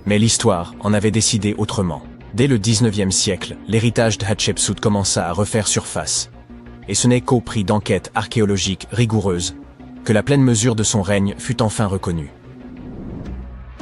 A: Mais l'histoire en avait décidé autrement. Dès le 19e siècle, l'héritage de Hatshepsut commença à refaire surface. Et ce n'est qu'au prix d'enquêtes archéologiques rigoureuses que la pleine mesure de son règne fut enfin reconnue.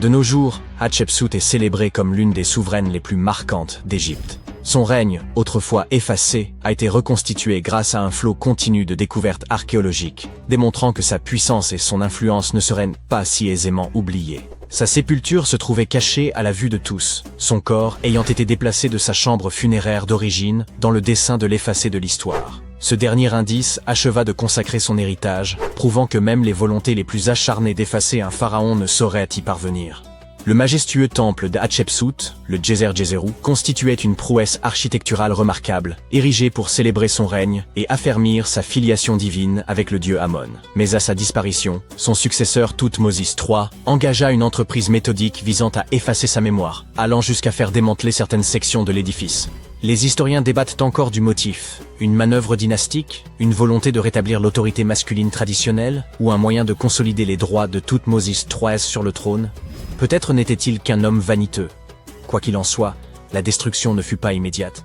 A: De nos jours, Hatshepsut est célébrée comme l'une des souveraines les plus marquantes d'Égypte. Son règne, autrefois effacé, a été reconstitué grâce à un flot continu de découvertes archéologiques, démontrant que sa puissance et son influence ne seraient pas si aisément oubliées. Sa sépulture se trouvait cachée à la vue de tous, son corps ayant été déplacé de sa chambre funéraire d'origine dans le dessein de l'effacer de l'histoire. Ce dernier indice acheva de consacrer son héritage, prouvant que même les volontés les plus acharnées d'effacer un pharaon ne sauraient y parvenir. Le majestueux temple d'Hatshepsut, le Djeser-Djeserou, constituait une prouesse architecturale remarquable, érigée pour célébrer son règne et affermir sa filiation divine avec le dieu Amon. Mais à sa disparition, son successeur Thoutmôsis III engagea une entreprise méthodique visant à effacer sa mémoire, allant jusqu'à faire démanteler certaines sections de l'édifice. Les historiens débattent encore du motif. Une manœuvre dynastique, une volonté de rétablir l'autorité masculine traditionnelle, ou un moyen de consolider les droits de Thoutmôsis III sur le trône? Peut-être n'était-il qu'un homme vaniteux. Quoi qu'il en soit, la destruction ne fut pas immédiate,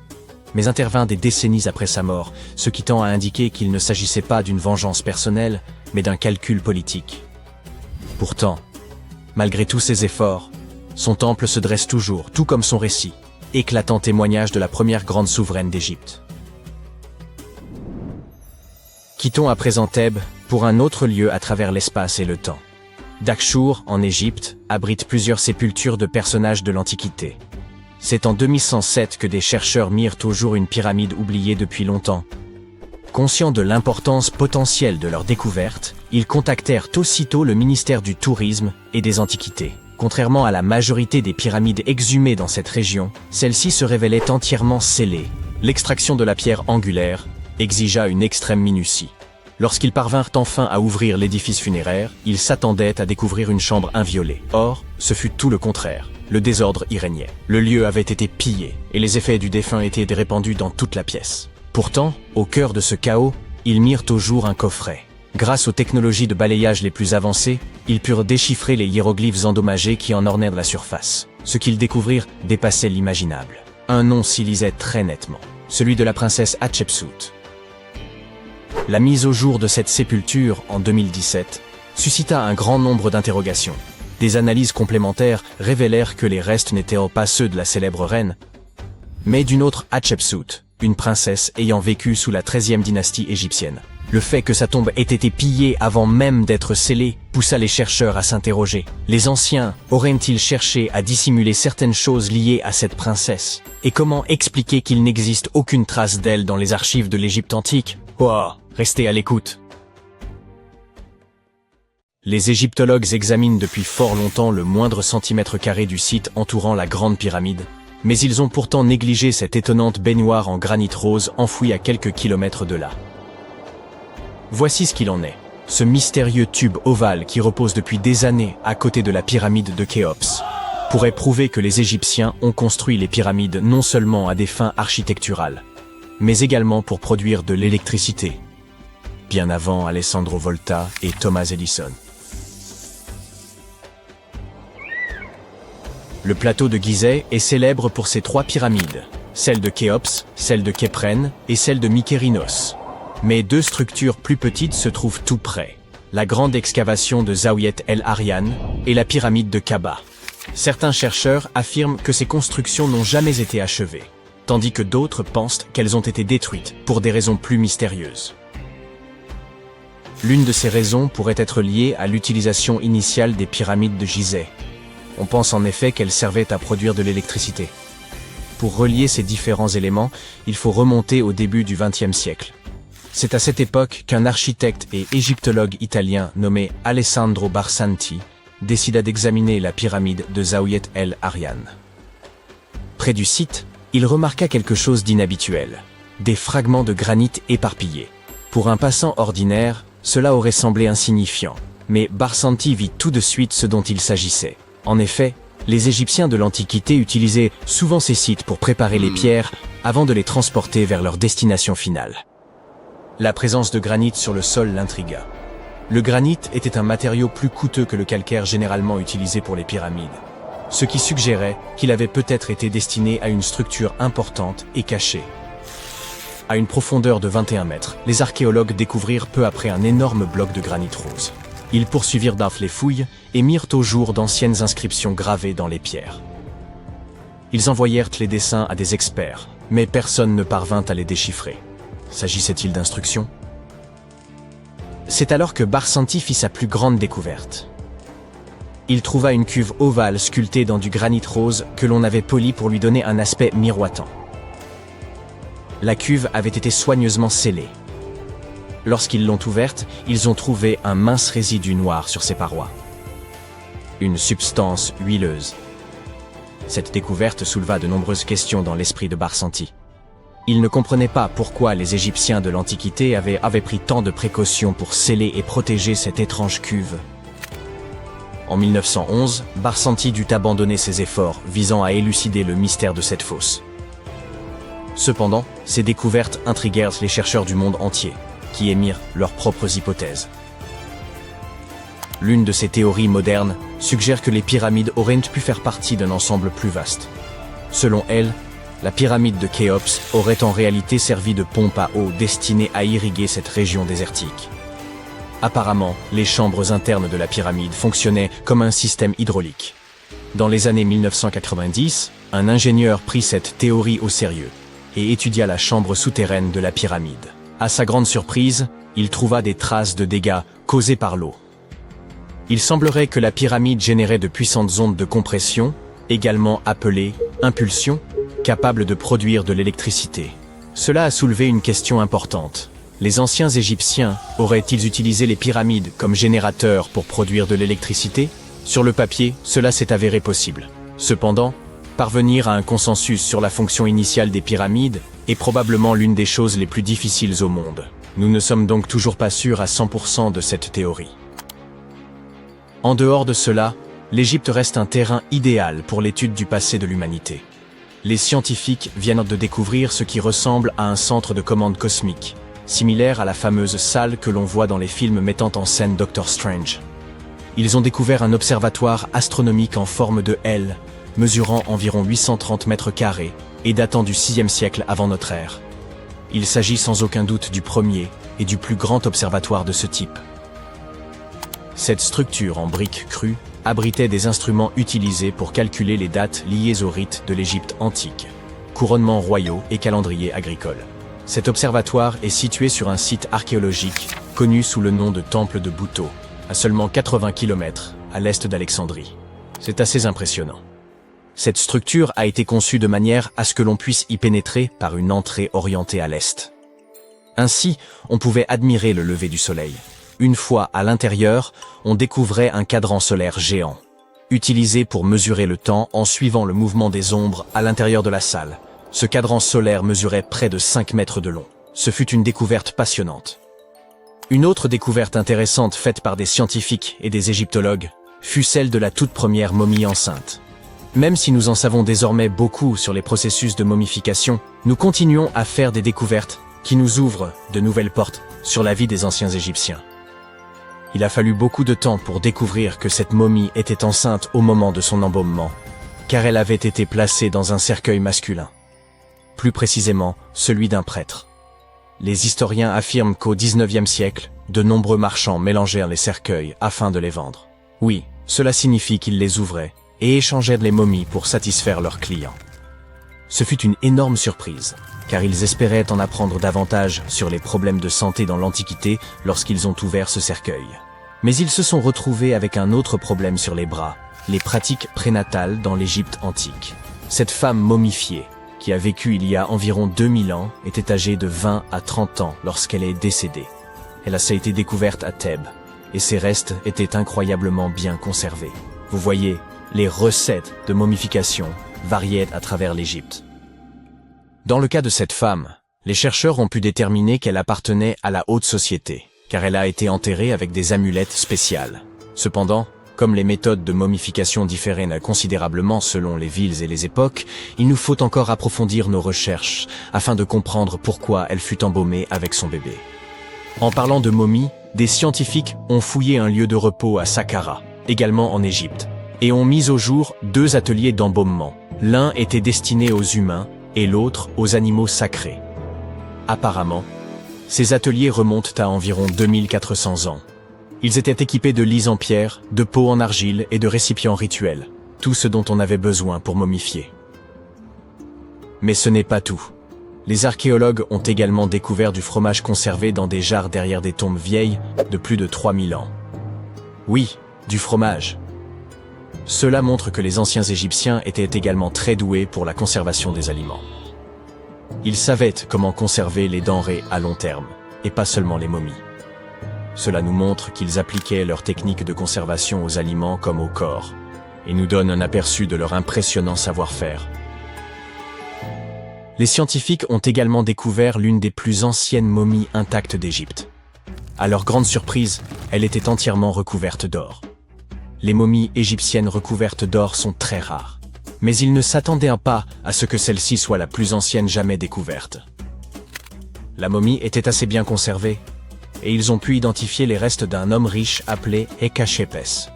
A: mais intervint des décennies après sa mort, ce qui tend à indiquer qu'il ne s'agissait pas d'une vengeance personnelle, mais d'un calcul politique. Pourtant, malgré tous ses efforts, son temple se dresse toujours, tout comme son récit, éclatant témoignage de la première grande souveraine d'Égypte. Quittons à présent Thèbes pour un autre lieu à travers l'espace et le temps. Dakhchour, en Égypte, abrite plusieurs sépultures de personnages de l'Antiquité. C'est en 2107 que des chercheurs mirent au jour une pyramide oubliée depuis longtemps. Conscients de l'importance potentielle de leur découverte, ils contactèrent aussitôt le ministère du Tourisme et des Antiquités. Contrairement à la majorité des pyramides exhumées dans cette région, celle-ci se révélait entièrement scellée. L'extraction de la pierre angulaire exigea une extrême minutie. Lorsqu'ils parvinrent enfin à ouvrir l'édifice funéraire, ils s'attendaient à découvrir une chambre inviolée. Or, ce fut tout le contraire. Le désordre y régnait. Le lieu avait été pillé, et les effets du défunt étaient répandus dans toute la pièce. Pourtant, au cœur de ce chaos, ils mirent au jour un coffret. Grâce aux technologies de balayage les plus avancées, ils purent déchiffrer les hiéroglyphes endommagés qui en ornaient la surface. Ce qu'ils découvrirent dépassait l'imaginable. Un nom s'y lisait très nettement, celui de la princesse Hatshepsut. La mise au jour de cette sépulture, en 2017, suscita un grand nombre d'interrogations. Des analyses complémentaires révélèrent que les restes n'étaient pas ceux de la célèbre reine, mais d'une autre Hatshepsut, une princesse ayant vécu sous la 13e dynastie égyptienne. Le fait que sa tombe ait été pillée avant même d'être scellée poussa les chercheurs à s'interroger. Les anciens auraient-ils cherché à dissimuler certaines choses liées à cette princesse? Et comment expliquer qu'il n'existe aucune trace d'elle dans les archives de l'Égypte antique? Oh, restez à l'écoute. Les égyptologues examinent depuis fort longtemps le moindre centimètre carré du site entourant la Grande Pyramide, mais ils ont pourtant négligé cette étonnante baignoire en granit rose enfouie à quelques kilomètres de là. Voici ce qu'il en est. Ce mystérieux tube ovale qui repose depuis des années à côté de la pyramide de Khéops pourrait prouver que les Égyptiens ont construit les pyramides non seulement à des fins architecturales, mais également pour produire de l'électricité, bien avant Alessandro Volta et Thomas Edison. Le plateau de Gizeh est célèbre pour ses 3 pyramides, celle de Khéops, celle de Képhren et celle de Mykérinos. Mais 2 structures plus petites se trouvent tout près, la grande excavation de Zaouiet El Aryan et la pyramide de Kaba. Certains chercheurs affirment que ces constructions n'ont jamais été achevées, tandis que d'autres pensent qu'elles ont été détruites pour des raisons plus mystérieuses. L'une de ces raisons pourrait être liée à l'utilisation initiale des pyramides de Gizeh. On pense en effet qu'elles servaient à produire de l'électricité. Pour relier ces différents éléments, il faut remonter au début du XXe siècle. C'est à cette époque qu'un architecte et égyptologue italien nommé Alessandro Barsanti décida d'examiner la pyramide de Zaouiet El Aryan. Près du site, il remarqua quelque chose d'inhabituel, des fragments de granit éparpillés. Pour un passant ordinaire, cela aurait semblé insignifiant, mais Barsanti vit tout de suite ce dont il s'agissait. En effet, les Égyptiens de l'Antiquité utilisaient souvent ces sites pour préparer les pierres avant de les transporter vers leur destination finale. La présence de granit sur le sol l'intrigua. Le granit était un matériau plus coûteux que le calcaire généralement utilisé pour les pyramides, ce qui suggérait qu'il avait peut-être été destiné à une structure importante et cachée. À une profondeur de 21 mètres, les archéologues découvrirent peu après un énorme bloc de granit rose. Ils poursuivirent les fouilles et mirent au jour d'anciennes inscriptions gravées dans les pierres. Ils envoyèrent les dessins à des experts, mais personne ne parvint à les déchiffrer. S'agissait-il d'instructions? C'est alors que Barsanti fit sa plus grande découverte. Il trouva une cuve ovale sculptée dans du granit rose que l'on avait poli pour lui donner un aspect miroitant. La cuve avait été soigneusement scellée. Lorsqu'ils l'ont ouverte, ils ont trouvé un mince résidu noir sur ses parois. Une substance huileuse. Cette découverte souleva de nombreuses questions dans l'esprit de Barsanti. Il ne comprenait pas pourquoi les Égyptiens de l'Antiquité avaient pris tant de précautions pour sceller et protéger cette étrange cuve. En 1911, Barsanti dut abandonner ses efforts visant à élucider le mystère de cette fosse. Cependant, ces découvertes intriguèrent les chercheurs du monde entier, qui émirent leurs propres hypothèses. L'une de ces théories modernes suggère que les pyramides auraient pu faire partie d'un ensemble plus vaste. Selon elle, la pyramide de Khéops aurait en réalité servi de pompe à eau destinée à irriguer cette région désertique. Apparemment, les chambres internes de la pyramide fonctionnaient comme un système hydraulique. Dans les années 1990, un ingénieur prit cette théorie au sérieux et étudia la chambre souterraine de la pyramide. À sa grande surprise, il trouva des traces de dégâts causés par l'eau. Il semblerait que la pyramide générait de puissantes ondes de compression, également appelées impulsions, capables de produire de l'électricité. Cela a soulevé une question importante. Les anciens Égyptiens auraient-ils utilisé les pyramides comme générateurs pour produire de l'électricité? Sur le papier, cela s'est avéré possible. Cependant, parvenir à un consensus sur la fonction initiale des pyramides est probablement l'une des choses les plus difficiles au monde. Nous ne sommes donc toujours pas sûrs à 100% de cette théorie. En dehors de cela, l'Égypte reste un terrain idéal pour l'étude du passé de l'humanité. Les scientifiques viennent de découvrir ce qui ressemble à un centre de commande cosmique, similaire à la fameuse salle que l'on voit dans les films mettant en scène Doctor Strange. Ils ont découvert un observatoire astronomique en forme de L, mesurant environ 830 mètres carrés et datant du 6e siècle avant notre ère. Il s'agit sans aucun doute du premier et du plus grand observatoire de ce type. Cette structure en briques crues abritait des instruments utilisés pour calculer les dates liées aux rites de l'Égypte antique, couronnements royaux et calendrier agricole. Cet observatoire est situé sur un site archéologique connu sous le nom de Temple de Bouto, à seulement 80 km à l'est d'Alexandrie. C'est assez impressionnant. Cette structure a été conçue de manière à ce que l'on puisse y pénétrer par une entrée orientée à l'est. Ainsi, on pouvait admirer le lever du soleil. Une fois à l'intérieur, on découvrait un cadran solaire géant, utilisé pour mesurer le temps en suivant le mouvement des ombres à l'intérieur de la salle. Ce cadran solaire mesurait près de 5 mètres de long. Ce fut une découverte passionnante. Une autre découverte intéressante faite par des scientifiques et des égyptologues fut celle de la toute première momie enceinte. Même si nous en savons désormais beaucoup sur les processus de momification, nous continuons à faire des découvertes qui nous ouvrent de nouvelles portes sur la vie des anciens Égyptiens. Il a fallu beaucoup de temps pour découvrir que cette momie était enceinte au moment de son embaumement, car elle avait été placée dans un cercueil masculin. Plus précisément, celui d'un prêtre. Les historiens affirment qu'au XIXe siècle, de nombreux marchands mélangèrent les cercueils afin de les vendre. Oui, cela signifie qu'ils les ouvraient et échangeaient les momies pour satisfaire leurs clients. Ce fut une énorme surprise, car ils espéraient en apprendre davantage sur les problèmes de santé dans l'Antiquité lorsqu'ils ont ouvert ce cercueil. Mais ils se sont retrouvés avec un autre problème sur les bras, les pratiques prénatales dans l'Égypte antique. Cette femme momifiée, qui a vécu il y a environ 2000 ans, était âgée de 20 à 30 ans lorsqu'elle est décédée. Elle a été découverte à Thèbes, et ses restes étaient incroyablement bien conservés. Vous voyez, les recettes de momification variaient à travers l'Égypte. Dans le cas de cette femme, les chercheurs ont pu déterminer qu'elle appartenait à la haute société, car elle a été enterrée avec des amulettes spéciales. Cependant, comme les méthodes de momification différaient considérablement selon les villes et les époques, il nous faut encore approfondir nos recherches afin de comprendre pourquoi elle fut embaumée avec son bébé. En parlant de momies, des scientifiques ont fouillé un lieu de repos à Saqqara, également en Égypte, et ont mis au jour 2 ateliers d'embaumement. L'un était destiné aux humains et l'autre aux animaux sacrés. Apparemment, ces ateliers remontent à environ 2400 ans. Ils étaient équipés de lits en pierre, de pots en argile et de récipients rituels, tout ce dont on avait besoin pour momifier. Mais ce n'est pas tout. Les archéologues ont également découvert du fromage conservé dans des jarres derrière des tombes vieilles de plus de 3000 ans. Oui, du fromage. Cela montre que les anciens Égyptiens étaient également très doués pour la conservation des aliments. Ils savaient comment conserver les denrées à long terme, et pas seulement les momies. Cela nous montre qu'ils appliquaient leurs techniques de conservation aux aliments comme au corps, et nous donne un aperçu de leur impressionnant savoir-faire. Les scientifiques ont également découvert l'une des plus anciennes momies intactes d'Égypte. À leur grande surprise, elle était entièrement recouverte d'or. Les momies égyptiennes recouvertes d'or sont très rares, mais ils ne s'attendaient pas à ce que celle-ci soit la plus ancienne jamais découverte. La momie était assez bien conservée, et ils ont pu identifier les restes d'un homme riche appelé Hekashepes.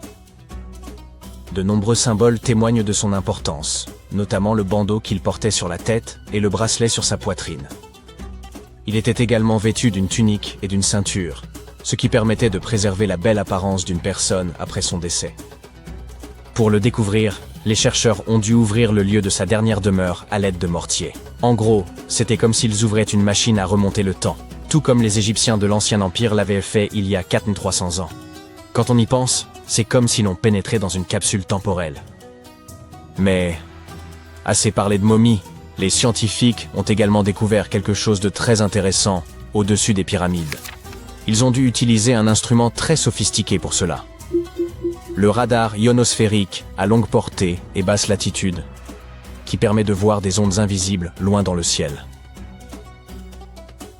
A: De nombreux symboles témoignent de son importance, notamment le bandeau qu'il portait sur la tête et le bracelet sur sa poitrine. Il était également vêtu d'une tunique et d'une ceinture, ce qui permettait de préserver la belle apparence d'une personne après son décès. Pour le découvrir, les chercheurs ont dû ouvrir le lieu de sa dernière demeure à l'aide de mortiers. En gros, c'était comme s'ils ouvraient une machine à remonter le temps, tout comme les Égyptiens de l'Ancien Empire l'avaient fait il y a 4300 ans. Quand on y pense, C'est comme si l'on pénétrait dans une capsule temporelle. Mais, assez parlé de momies, les scientifiques ont également découvert quelque chose de très intéressant au-dessus des pyramides. Ils ont dû utiliser un instrument très sophistiqué pour cela. Le radar ionosphérique à longue portée et basse latitude, qui permet de voir des ondes invisibles loin dans le ciel.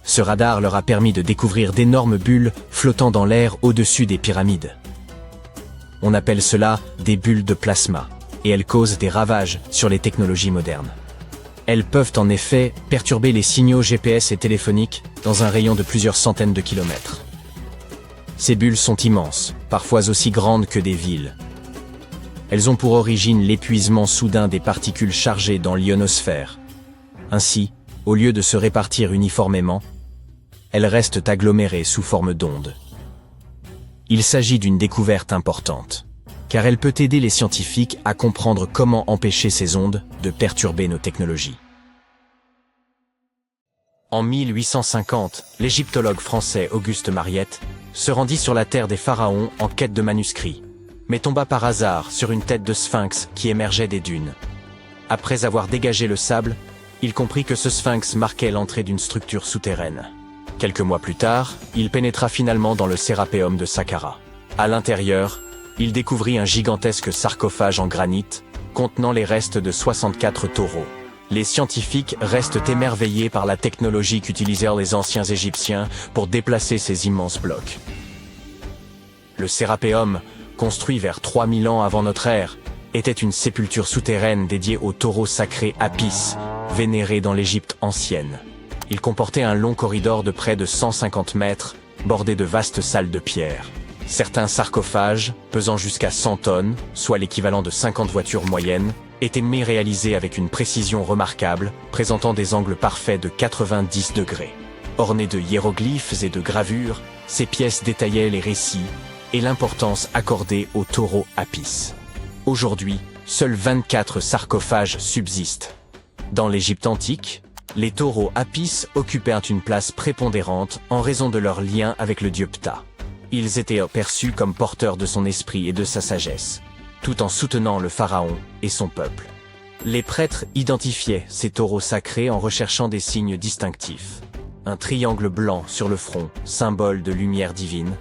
A: Ce radar leur a permis de découvrir d'énormes bulles flottant dans l'air au-dessus des pyramides. On appelle cela des bulles de plasma, et elles causent des ravages sur les technologies modernes. Elles peuvent en effet perturber les signaux GPS et téléphoniques dans un rayon de plusieurs centaines de kilomètres. Ces bulles sont immenses, parfois aussi grandes que des villes. Elles ont pour origine l'épuisement soudain des particules chargées dans l'ionosphère. Ainsi, au lieu de se répartir uniformément, elles restent agglomérées sous forme d'ondes. Il s'agit d'une découverte importante, car elle peut aider les scientifiques à comprendre comment empêcher ces ondes de perturber nos technologies. En 1850, l'égyptologue français Auguste Mariette se rendit sur la terre des pharaons en quête de manuscrits, mais tomba par hasard sur une tête de sphinx qui émergeait des dunes. Après avoir dégagé le sable, il comprit que ce sphinx marquait l'entrée d'une structure souterraine. Quelques mois plus tard, il pénétra finalement dans le Sérapéum de Saqqara. À l'intérieur, il découvrit un gigantesque sarcophage en granit contenant les restes de 64 taureaux. Les scientifiques restent émerveillés par la technologie qu'utilisèrent les anciens Égyptiens pour déplacer ces immenses blocs. Le Sérapéum, construit vers 3000 ans avant notre ère, était une sépulture souterraine dédiée au taureau sacré Apis, vénéré dans l'Égypte ancienne. Il comportait un long corridor de près de 150 mètres, bordé de vastes salles de pierre. Certains sarcophages, pesant jusqu'à 100 tonnes, soit l'équivalent de 50 voitures moyennes, étaient réalisés avec une précision remarquable, présentant des angles parfaits de 90 degrés. Ornés de hiéroglyphes et de gravures, ces pièces détaillaient les récits et l'importance accordée au taureau Apis. Aujourd'hui, seuls 24 sarcophages subsistent. Dans l'Égypte antique, les taureaux Apis occupèrent une place prépondérante en raison de leur lien avec le dieu Ptah. Ils étaient perçus comme porteurs de son esprit et de sa sagesse, tout en soutenant le pharaon et son peuple. Les prêtres identifiaient ces taureaux sacrés en recherchant des signes distinctifs. Un triangle blanc sur le front, symbole de lumière divine,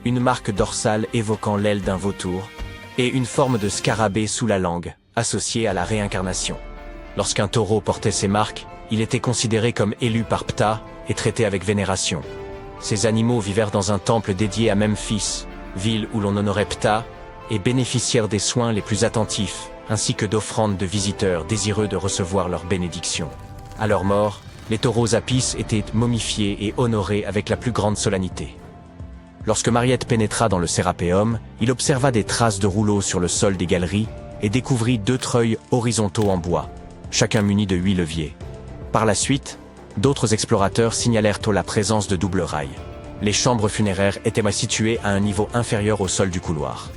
A: une marque dorsale évoquant l'aile d'un vautour, et une forme de scarabée sous la langue, associée à la réincarnation. Lorsqu'un taureau portait ces marques, il était considéré comme élu par Ptah et traité avec vénération. Ces animaux vivèrent dans un temple dédié à Memphis, ville où l'on honorait Ptah, et bénéficièrent des soins les plus attentifs, ainsi que d'offrandes de visiteurs désireux de recevoir leur bénédiction. À leur mort, les taureaux Apis étaient momifiés et honorés avec la plus grande solennité. Lorsque Mariette pénétra dans le Sérapéum, il observa des traces de rouleaux sur le sol des galeries et découvrit 2 treuils horizontaux en bois, chacun muni de 8 leviers. Par la suite, d'autres explorateurs signalèrent la présence de doubles rails. Les chambres funéraires étaient situées à un niveau inférieur au sol du couloir.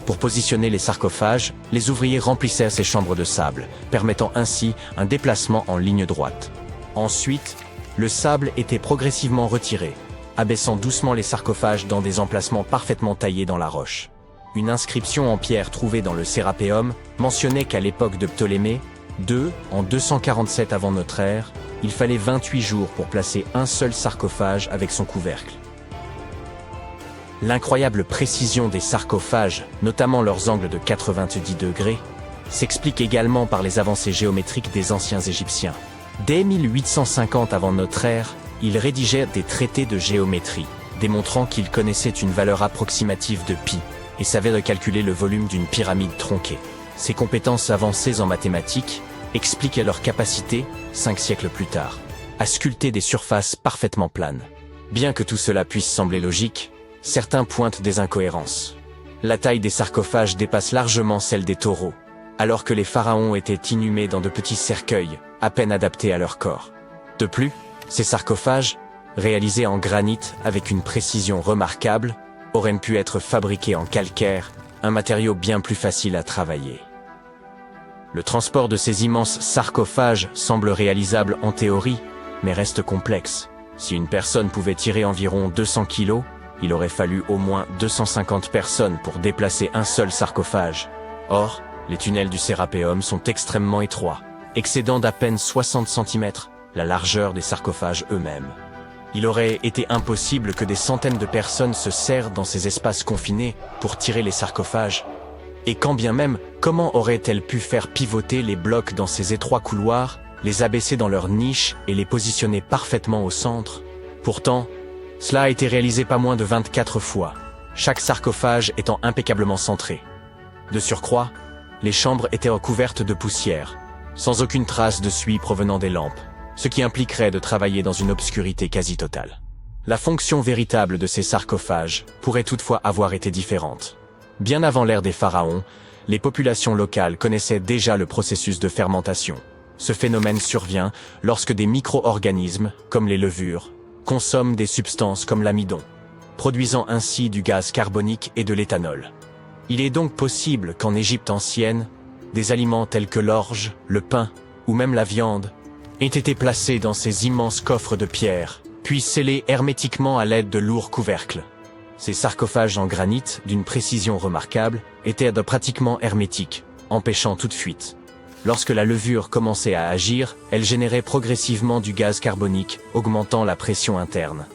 A: Pour positionner les sarcophages, les ouvriers remplissèrent ces chambres de sable, permettant ainsi un déplacement en ligne droite. Ensuite, le sable était progressivement retiré, abaissant doucement les sarcophages dans des emplacements parfaitement taillés dans la roche. Une inscription en pierre trouvée dans le Sérapéum mentionnait qu'à l'époque de Ptolémée II, en 247 avant notre ère, il fallait 28 jours pour placer un seul sarcophage avec son couvercle. L'incroyable précision des sarcophages, notamment leurs angles de 90 degrés, s'explique également par les avancées géométriques des anciens Égyptiens. Dès 1850 avant notre ère, ils rédigèrent des traités de géométrie, démontrant qu'ils connaissaient une valeur approximative de pi et savaient recalculer le volume d'une pyramide tronquée. Ces compétences avancées en mathématiques expliquaient leur capacité, 5 siècles plus tard, à sculpter des surfaces parfaitement planes. Bien que tout cela puisse sembler logique, certains pointent des incohérences. La taille des sarcophages dépasse largement celle des taureaux, alors que les pharaons étaient inhumés dans de petits cercueils, à peine adaptés à leur corps. De plus, ces sarcophages, réalisés en granit avec une précision remarquable, auraient pu être fabriqués en calcaire, un matériau bien plus facile à travailler. Le transport de ces immenses sarcophages semble réalisable en théorie, mais reste complexe. Si une personne pouvait tirer environ 200 kilos, Il aurait fallu au moins 250 personnes pour déplacer un seul sarcophage. Or, les tunnels du Sérapéum sont extrêmement étroits, excédant d'à peine 60 cm la largeur des sarcophages eux-mêmes. Il aurait été impossible que des centaines de personnes se serrent dans ces espaces confinés pour tirer les sarcophages. Et quand bien même, comment auraient-elles pu faire pivoter les blocs dans ces étroits couloirs, les abaisser dans leur niche et les positionner parfaitement au centre? Pourtant, cela a été réalisé pas moins de 24 fois, chaque sarcophage étant impeccablement centré. De surcroît, les chambres étaient recouvertes de poussière, sans aucune trace de suie provenant des lampes, ce qui impliquerait de travailler dans une obscurité quasi totale. La fonction véritable de ces sarcophages pourrait toutefois avoir été différente. Bien avant l'ère des pharaons, les populations locales connaissaient déjà le processus de fermentation. Ce phénomène survient lorsque des micro-organismes, comme les levures, consomment des substances comme l'amidon, produisant ainsi du gaz carbonique et de l'éthanol. Il est donc possible qu'en Égypte ancienne, des aliments tels que l'orge, le pain ou même la viande aient été placés dans ces immenses coffres de pierre, puis scellés hermétiquement à l'aide de lourds couvercles. Ces sarcophages en granit, d'une précision remarquable, étaient pratiquement hermétiques, empêchant toute fuite. Lorsque la levure commençait à agir, elle générait progressivement du gaz carbonique, augmentant la pression interne.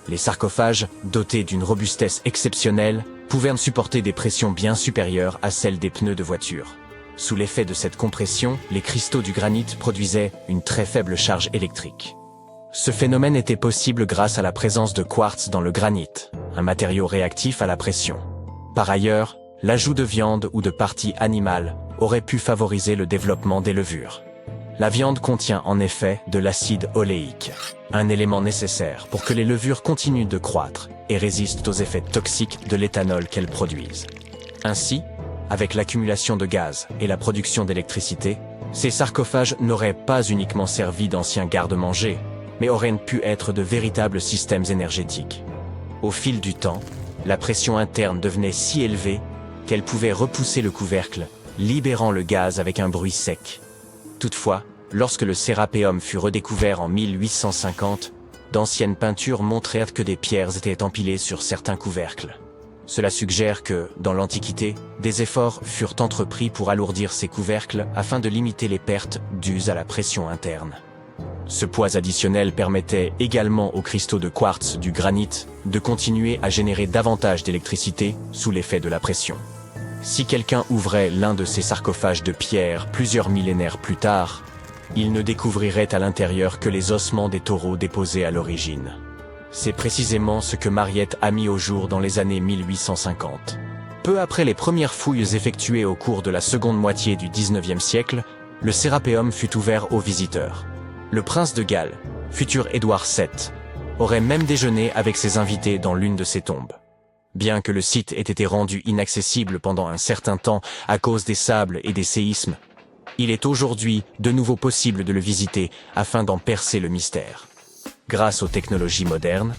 A: Les sarcophages, dotés d'une robustesse exceptionnelle, pouvaient supporter des pressions bien supérieures à celles des pneus de voiture. Sous l'effet de cette compression, les cristaux du granit produisaient une très faible charge électrique. Ce phénomène était possible grâce à la présence de quartz dans le granit, un matériau réactif à la pression. Par ailleurs, l'ajout de viande ou de parties animales aurait pu favoriser le développement des levures. La viande contient en effet de l'acide oléique, un élément nécessaire pour que les levures continuent de croître et résistent aux effets toxiques de l'éthanol qu'elles produisent. Ainsi, avec l'accumulation de gaz et la production d'électricité, ces sarcophages n'auraient pas uniquement servi d'anciens garde-manger, mais auraient pu être de véritables systèmes énergétiques. Au fil du temps, la pression interne devenait si élevée qu'elle pouvait repousser le couvercle, libérant le gaz avec un bruit sec. Toutefois, lorsque le Sérapéum fut redécouvert en 1850, d'anciennes peintures montrèrent que des pierres étaient empilées sur certains couvercles. Cela suggère que, dans l'Antiquité, des efforts furent entrepris pour alourdir ces couvercles afin de limiter les pertes dues à la pression interne. Ce poids additionnel permettait également aux cristaux de quartz du granit de continuer à générer davantage d'électricité sous l'effet de la pression. Si quelqu'un ouvrait l'un de ces sarcophages de pierre plusieurs millénaires plus tard, il ne découvrirait à l'intérieur que les ossements des taureaux déposés à l'origine. C'est précisément ce que Mariette a mis au jour dans les années 1850. Peu après les premières fouilles effectuées au cours de la seconde moitié du XIXe siècle, le Sérapéum fut ouvert aux visiteurs. Le prince de Galles, futur Édouard VII, aurait même déjeuné avec ses invités dans l'une de ces tombes. Bien que le site ait été rendu inaccessible pendant un certain temps à cause des sables et des séismes, il est aujourd'hui de nouveau possible de le visiter afin d'en percer le mystère. Grâce aux technologies modernes,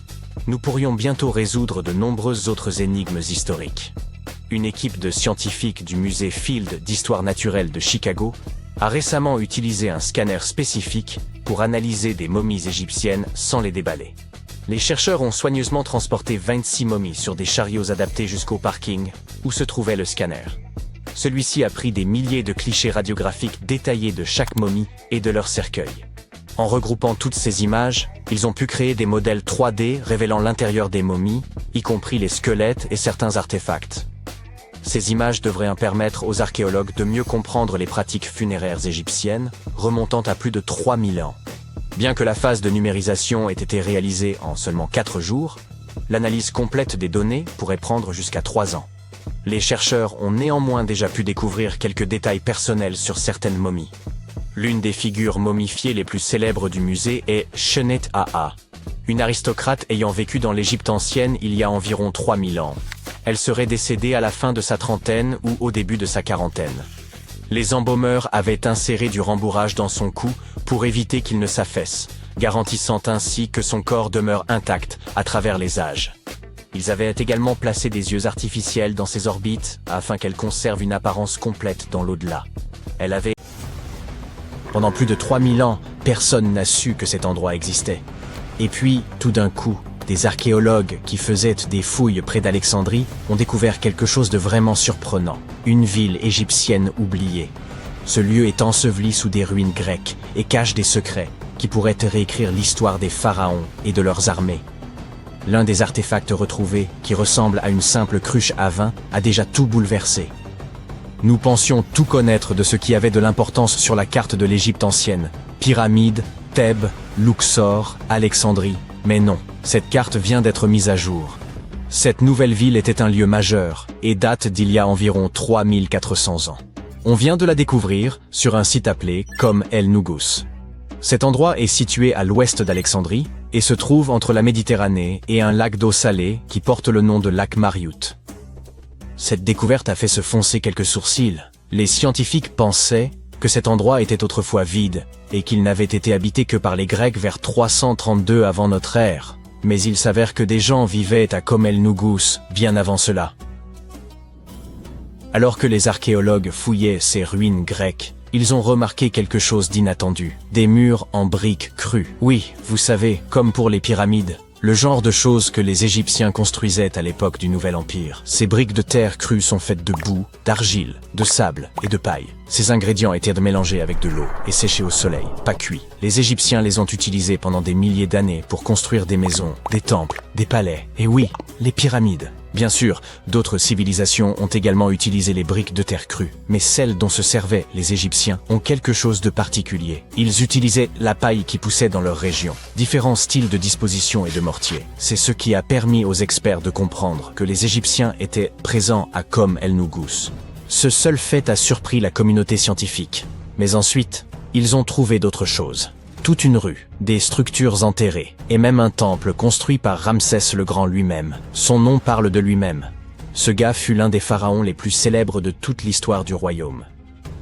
A: nous pourrions bientôt résoudre de nombreuses autres énigmes historiques. Une équipe de scientifiques du musée Field d'Histoire naturelle de Chicago a récemment utilisé un scanner spécifique pour analyser des momies égyptiennes sans les déballer. Les chercheurs ont soigneusement transporté 26 momies sur des chariots adaptés jusqu'au parking où se trouvait le scanner. Celui-ci a pris des milliers de clichés radiographiques détaillés de chaque momie et de leur cercueil. En regroupant toutes ces images, ils ont pu créer des modèles 3D révélant l'intérieur des momies, y compris les squelettes et certains artefacts. Ces images devraient permettre aux archéologues de mieux comprendre les pratiques funéraires égyptiennes, remontant à plus de 3000 ans. Bien que la phase de numérisation ait été réalisée en seulement 4 jours, l'analyse complète des données pourrait prendre jusqu'à 3 ans. Les chercheurs ont néanmoins déjà pu découvrir quelques détails personnels sur certaines momies. L'une des figures momifiées les plus célèbres du musée est Chenet Aa, une aristocrate ayant vécu dans l'Égypte ancienne il y a environ 3000 ans. Elle serait décédée à la fin de sa trentaine ou au début de sa quarantaine. Les embaumeurs avaient inséré du rembourrage dans son cou pour éviter qu'il ne s'affaisse, garantissant ainsi que son corps demeure intact à travers les âges. Ils avaient également placé des yeux artificiels dans ses orbites afin qu'elle conserve une apparence complète dans l'au-delà. Pendant plus de 3000 ans, personne n'a su que cet endroit existait. Et puis, tout d'un coup, des archéologues qui faisaient des fouilles près d'Alexandrie ont découvert quelque chose de vraiment surprenant. Une ville égyptienne oubliée. Ce lieu est enseveli sous des ruines grecques et cache des secrets qui pourraient réécrire l'histoire des pharaons et de leurs armées. L'un des artefacts retrouvés, qui ressemble à une simple cruche à vin, a déjà tout bouleversé. Nous pensions tout connaître de ce qui avait de l'importance sur la carte de l'Égypte ancienne. Pyramides, Thèbes, Luxor, Alexandrie. Mais non, cette carte vient d'être mise à jour. Cette nouvelle ville était un lieu majeur et date d'il y a environ 3400 ans. On vient de la découvrir sur un site appelé Kom El Nugus. Cet endroit est situé à l'ouest d'Alexandrie et se trouve entre la Méditerranée et un lac d'eau salée qui porte le nom de lac Mariout. Cette découverte a fait se foncer quelques sourcils. Les scientifiques pensaient que cet endroit était autrefois vide et qu'il n'avait été habité que par les Grecs vers 332 avant notre ère. Mais il s'avère que des gens vivaient à Kom El Nugus bien avant cela. Alors que les archéologues fouillaient ces ruines grecques, ils ont remarqué quelque chose d'inattendu. Des murs en briques crues. Oui, vous savez, comme pour les pyramides, le genre de choses que les Égyptiens construisaient à l'époque du Nouvel Empire. Ces briques de terre crue sont faites de boue, d'argile, de sable et de paille. Ces ingrédients étaient mélangés avec de l'eau et séchés au soleil, pas cuits. Les Égyptiens les ont utilisés pendant des milliers d'années pour construire des maisons, des temples, des palais. Et oui, les pyramides. Bien sûr, d'autres civilisations ont également utilisé les briques de terre crue, mais celles dont se servaient les Égyptiens ont quelque chose de particulier. Ils utilisaient la paille qui poussait dans leur région, différents styles de disposition et de mortier. C'est ce qui a permis aux experts de comprendre que les Égyptiens étaient présents à Kom El Nugus. Ce seul fait a surpris la communauté scientifique. Mais ensuite, ils ont trouvé d'autres choses. Toute une rue, des structures enterrées, et même un temple construit par Ramsès le Grand lui-même. Son nom parle de lui-même. Ce gars fut l'un des pharaons les plus célèbres de toute l'histoire du royaume.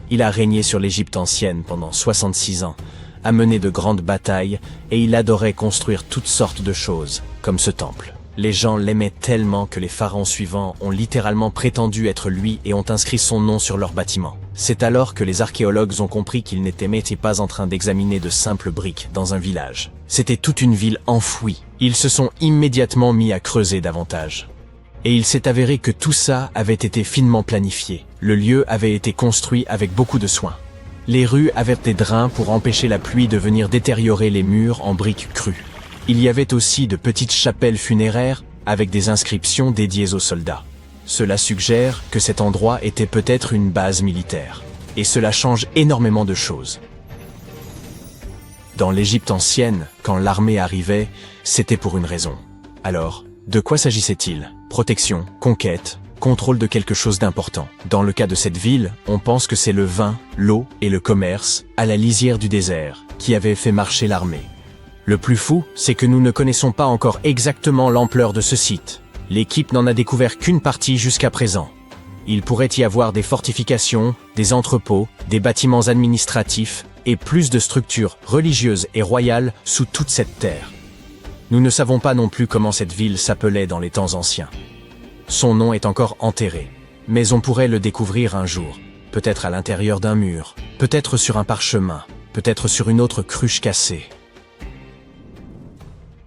A: Il a régné sur l'Égypte ancienne pendant 66 ans, a mené de grandes batailles, et il adorait construire toutes sortes de choses, comme ce temple. Les gens l'aimaient tellement que les pharaons suivants ont littéralement prétendu être lui et ont inscrit son nom sur leur bâtiment. C'est alors que les archéologues ont compris qu'ils n'étaient pas en train d'examiner de simples briques dans un village. C'était toute une ville enfouie. Ils se sont immédiatement mis à creuser davantage. Et il s'est avéré que tout ça avait été finement planifié. Le lieu avait été construit avec beaucoup de soin. Les rues avaient des drains pour empêcher la pluie de venir détériorer les murs en briques crues. Il y avait aussi de petites chapelles funéraires avec des inscriptions dédiées aux soldats. Cela suggère que cet endroit était peut-être une base militaire. Et cela change énormément de choses. Dans l'Égypte ancienne, quand l'armée arrivait, c'était pour une raison. Alors, de quoi s'agissait-il? Protection, conquête, contrôle de quelque chose d'important. Dans le cas de cette ville, on pense que c'est le vin, l'eau et le commerce, à la lisière du désert, qui avaient fait marcher l'armée. Le plus fou, c'est que nous ne connaissons pas encore exactement l'ampleur de ce site. L'équipe n'en a découvert qu'une partie jusqu'à présent. Il pourrait y avoir des fortifications, des entrepôts, des bâtiments administratifs et plus de structures religieuses et royales sous toute cette terre. Nous ne savons pas non plus comment cette ville s'appelait dans les temps anciens. Son nom est encore enterré, mais on pourrait le découvrir un jour, peut-être à l'intérieur d'un mur, peut-être sur un parchemin, peut-être sur une autre cruche cassée.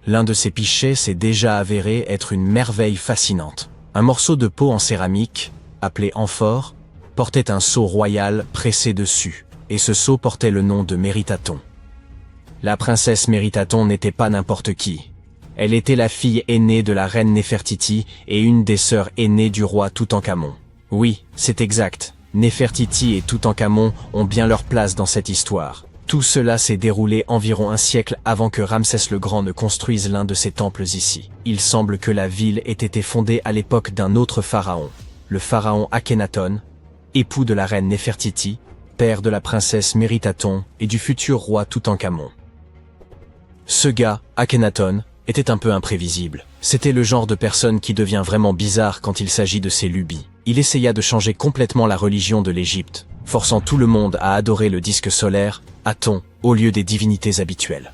A: L'un de ces pichets s'est déjà avéré être une merveille fascinante. Un morceau de peau en céramique, appelé amphore, portait un sceau royal pressé dessus, et ce sceau portait le nom de Méritaton. La princesse Méritaton n'était pas n'importe qui. Elle était la fille aînée de la reine Néfertiti et une des sœurs aînées du roi Toutankhamon. Oui, c'est exact, Néfertiti et Toutankhamon ont bien leur place dans cette histoire. Tout cela s'est déroulé environ un siècle avant que Ramsès le Grand ne construise l'un de ses temples ici. Il semble que la ville ait été fondée à l'époque d'un autre pharaon, le pharaon Akhenaton, époux de la reine Néfertiti, père de la princesse Méritaton et du futur roi Toutankhamon. Ce gars, Akhenaton, était un peu imprévisible. C'était le genre de personne qui devient vraiment bizarre quand il s'agit de ses lubies. Il essaya de changer complètement la religion de l'Égypte, forçant tout le monde à adorer le disque solaire, Aton, au lieu des divinités habituelles.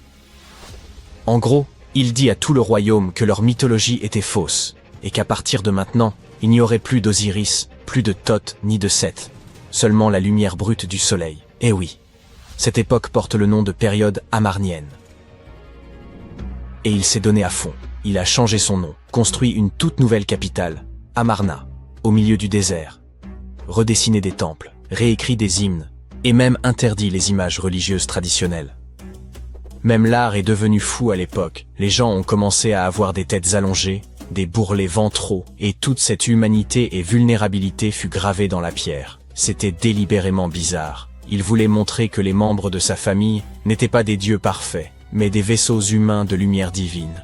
A: En gros, il dit à tout le royaume que leur mythologie était fausse, et qu'à partir de maintenant, il n'y aurait plus d'Osiris, plus de Thoth ni de Seth, seulement la lumière brute du soleil. Et oui, cette époque porte le nom de période amarnienne. Et il s'est donné à fond. Il a changé son nom, construit une toute nouvelle capitale, Amarna, au milieu du désert, redessiné des temples, réécrit des hymnes, et même interdit les images religieuses traditionnelles. Même l'art est devenu fou à l'époque, les gens ont commencé à avoir des têtes allongées, des bourrelets ventraux, et toute cette humanité et vulnérabilité fut gravée dans la pierre. C'était délibérément bizarre. Il voulait montrer que les membres de sa famille n'étaient pas des dieux parfaits, mais des vaisseaux humains de lumière divine.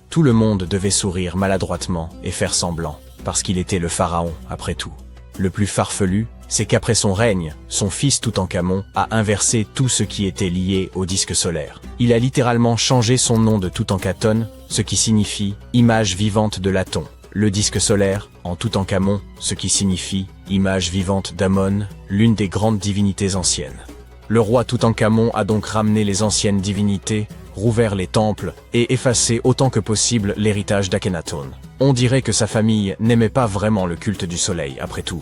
A: Tout le monde devait sourire maladroitement et faire semblant, parce qu'il était le pharaon, après tout. Le plus farfelu, c'est qu'après son règne, son fils Toutankhamon a inversé tout ce qui était lié au disque solaire. Il a littéralement changé son nom de Toutankhaton, ce qui signifie « image vivante de l'Aton ». Le disque solaire, en Toutankhamon, ce qui signifie « image vivante d'Amon », l'une des grandes divinités anciennes. Le roi Toutankhamon a donc ramené les anciennes divinités, rouvert les temples et effacé autant que possible l'héritage d'Akhenaton. On dirait que sa famille n'aimait pas vraiment le culte du soleil, après tout.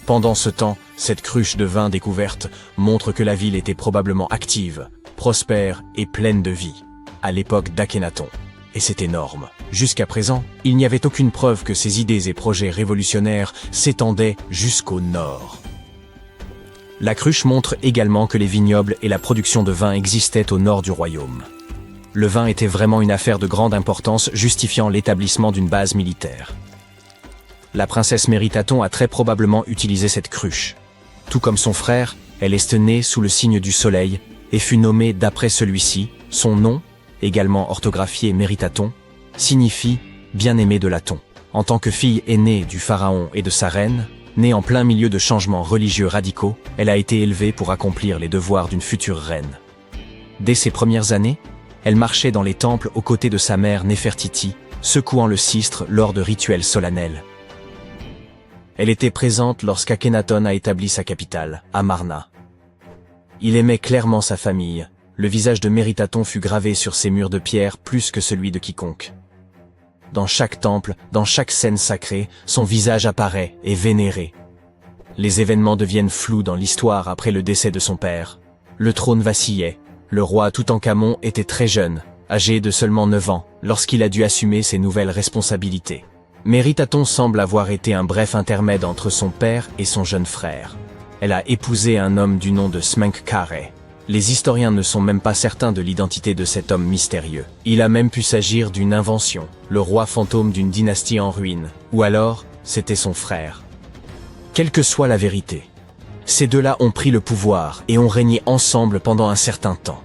A: Pendant ce temps, cette cruche de vin découverte montre que la ville était probablement active, prospère et pleine de vie, à l'époque d'Akhenaton. Et c'est énorme. Jusqu'à présent, il n'y avait aucune preuve que ses idées et projets révolutionnaires s'étendaient jusqu'au nord. La cruche montre également que les vignobles et la production de vin existaient au nord du royaume. Le vin était vraiment une affaire de grande importance, justifiant l'établissement d'une base militaire. La princesse Méritaton a très probablement utilisé cette cruche. Tout comme son frère, elle est née sous le signe du soleil et fut nommée d'après celui-ci. Son nom, également orthographié Méritaton, signifie « bien-aimé de l'Aton ». En tant que fille aînée du pharaon et de sa reine, née en plein milieu de changements religieux radicaux, elle a été élevée pour accomplir les devoirs d'une future reine. Dès ses premières années, elle marchait dans les temples aux côtés de sa mère Néfertiti, secouant le sistre lors de rituels solennels. Elle était présente lorsqu'Akhenaton a établi sa capitale, Amarna. Il aimait clairement sa famille. Le visage de Méritaton fut gravé sur ses murs de pierre plus que celui de quiconque. Dans chaque temple, dans chaque scène sacrée, son visage apparaît et vénéré. Les événements deviennent flous dans l'histoire après le décès de son père. Le trône vacillait. Le roi Toutankhamon était très jeune, âgé de seulement 9 ans, lorsqu'il a dû assumer ses nouvelles responsabilités. Méritaton semble avoir été un bref intermède entre son père et son jeune frère. Elle a épousé un homme du nom de Smenkhkare. Les historiens ne sont même pas certains de l'identité de cet homme mystérieux. Il a même pu s'agir d'une invention, le roi fantôme d'une dynastie en ruine, ou alors, c'était son frère. Quelle que soit la vérité, ces deux-là ont pris le pouvoir et ont régné ensemble pendant un certain temps.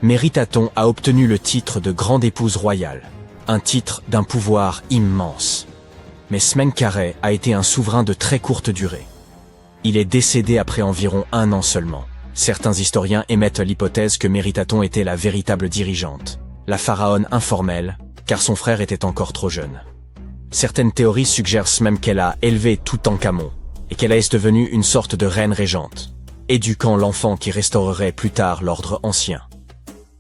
A: Méritaton a obtenu le titre de grande épouse royale, un titre d'un pouvoir immense. Mais Smenkhkare a été un souverain de très courte durée. Il est décédé après environ 1 an seulement. Certains historiens émettent l'hypothèse que Méritaton était la véritable dirigeante, la pharaone informelle, car son frère était encore trop jeune. Certaines théories suggèrent même qu'elle a élevé Toutankhamon, et qu'elle est devenue une sorte de reine régente, éduquant l'enfant qui restaurerait plus tard l'ordre ancien.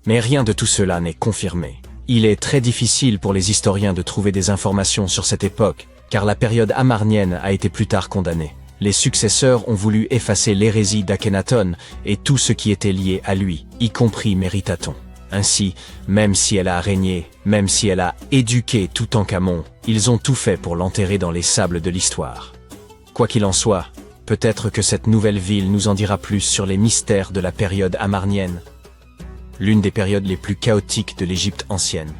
A: Mais rien de tout cela n'est confirmé. Il est très difficile pour les historiens de trouver des informations sur cette époque, car la période amarnienne a été plus tard condamnée. Les successeurs ont voulu effacer l'hérésie d'Akhenaton et tout ce qui était lié à lui, y compris Méritaton. Ainsi, même si elle a régné, même si elle a éduqué Toutankhamon, ils ont tout fait pour l'enterrer dans les sables de l'histoire. Quoi qu'il en soit, peut-être que cette nouvelle ville nous en dira plus sur les mystères de la période amarnienne, l'une des périodes les plus chaotiques de l'Égypte ancienne.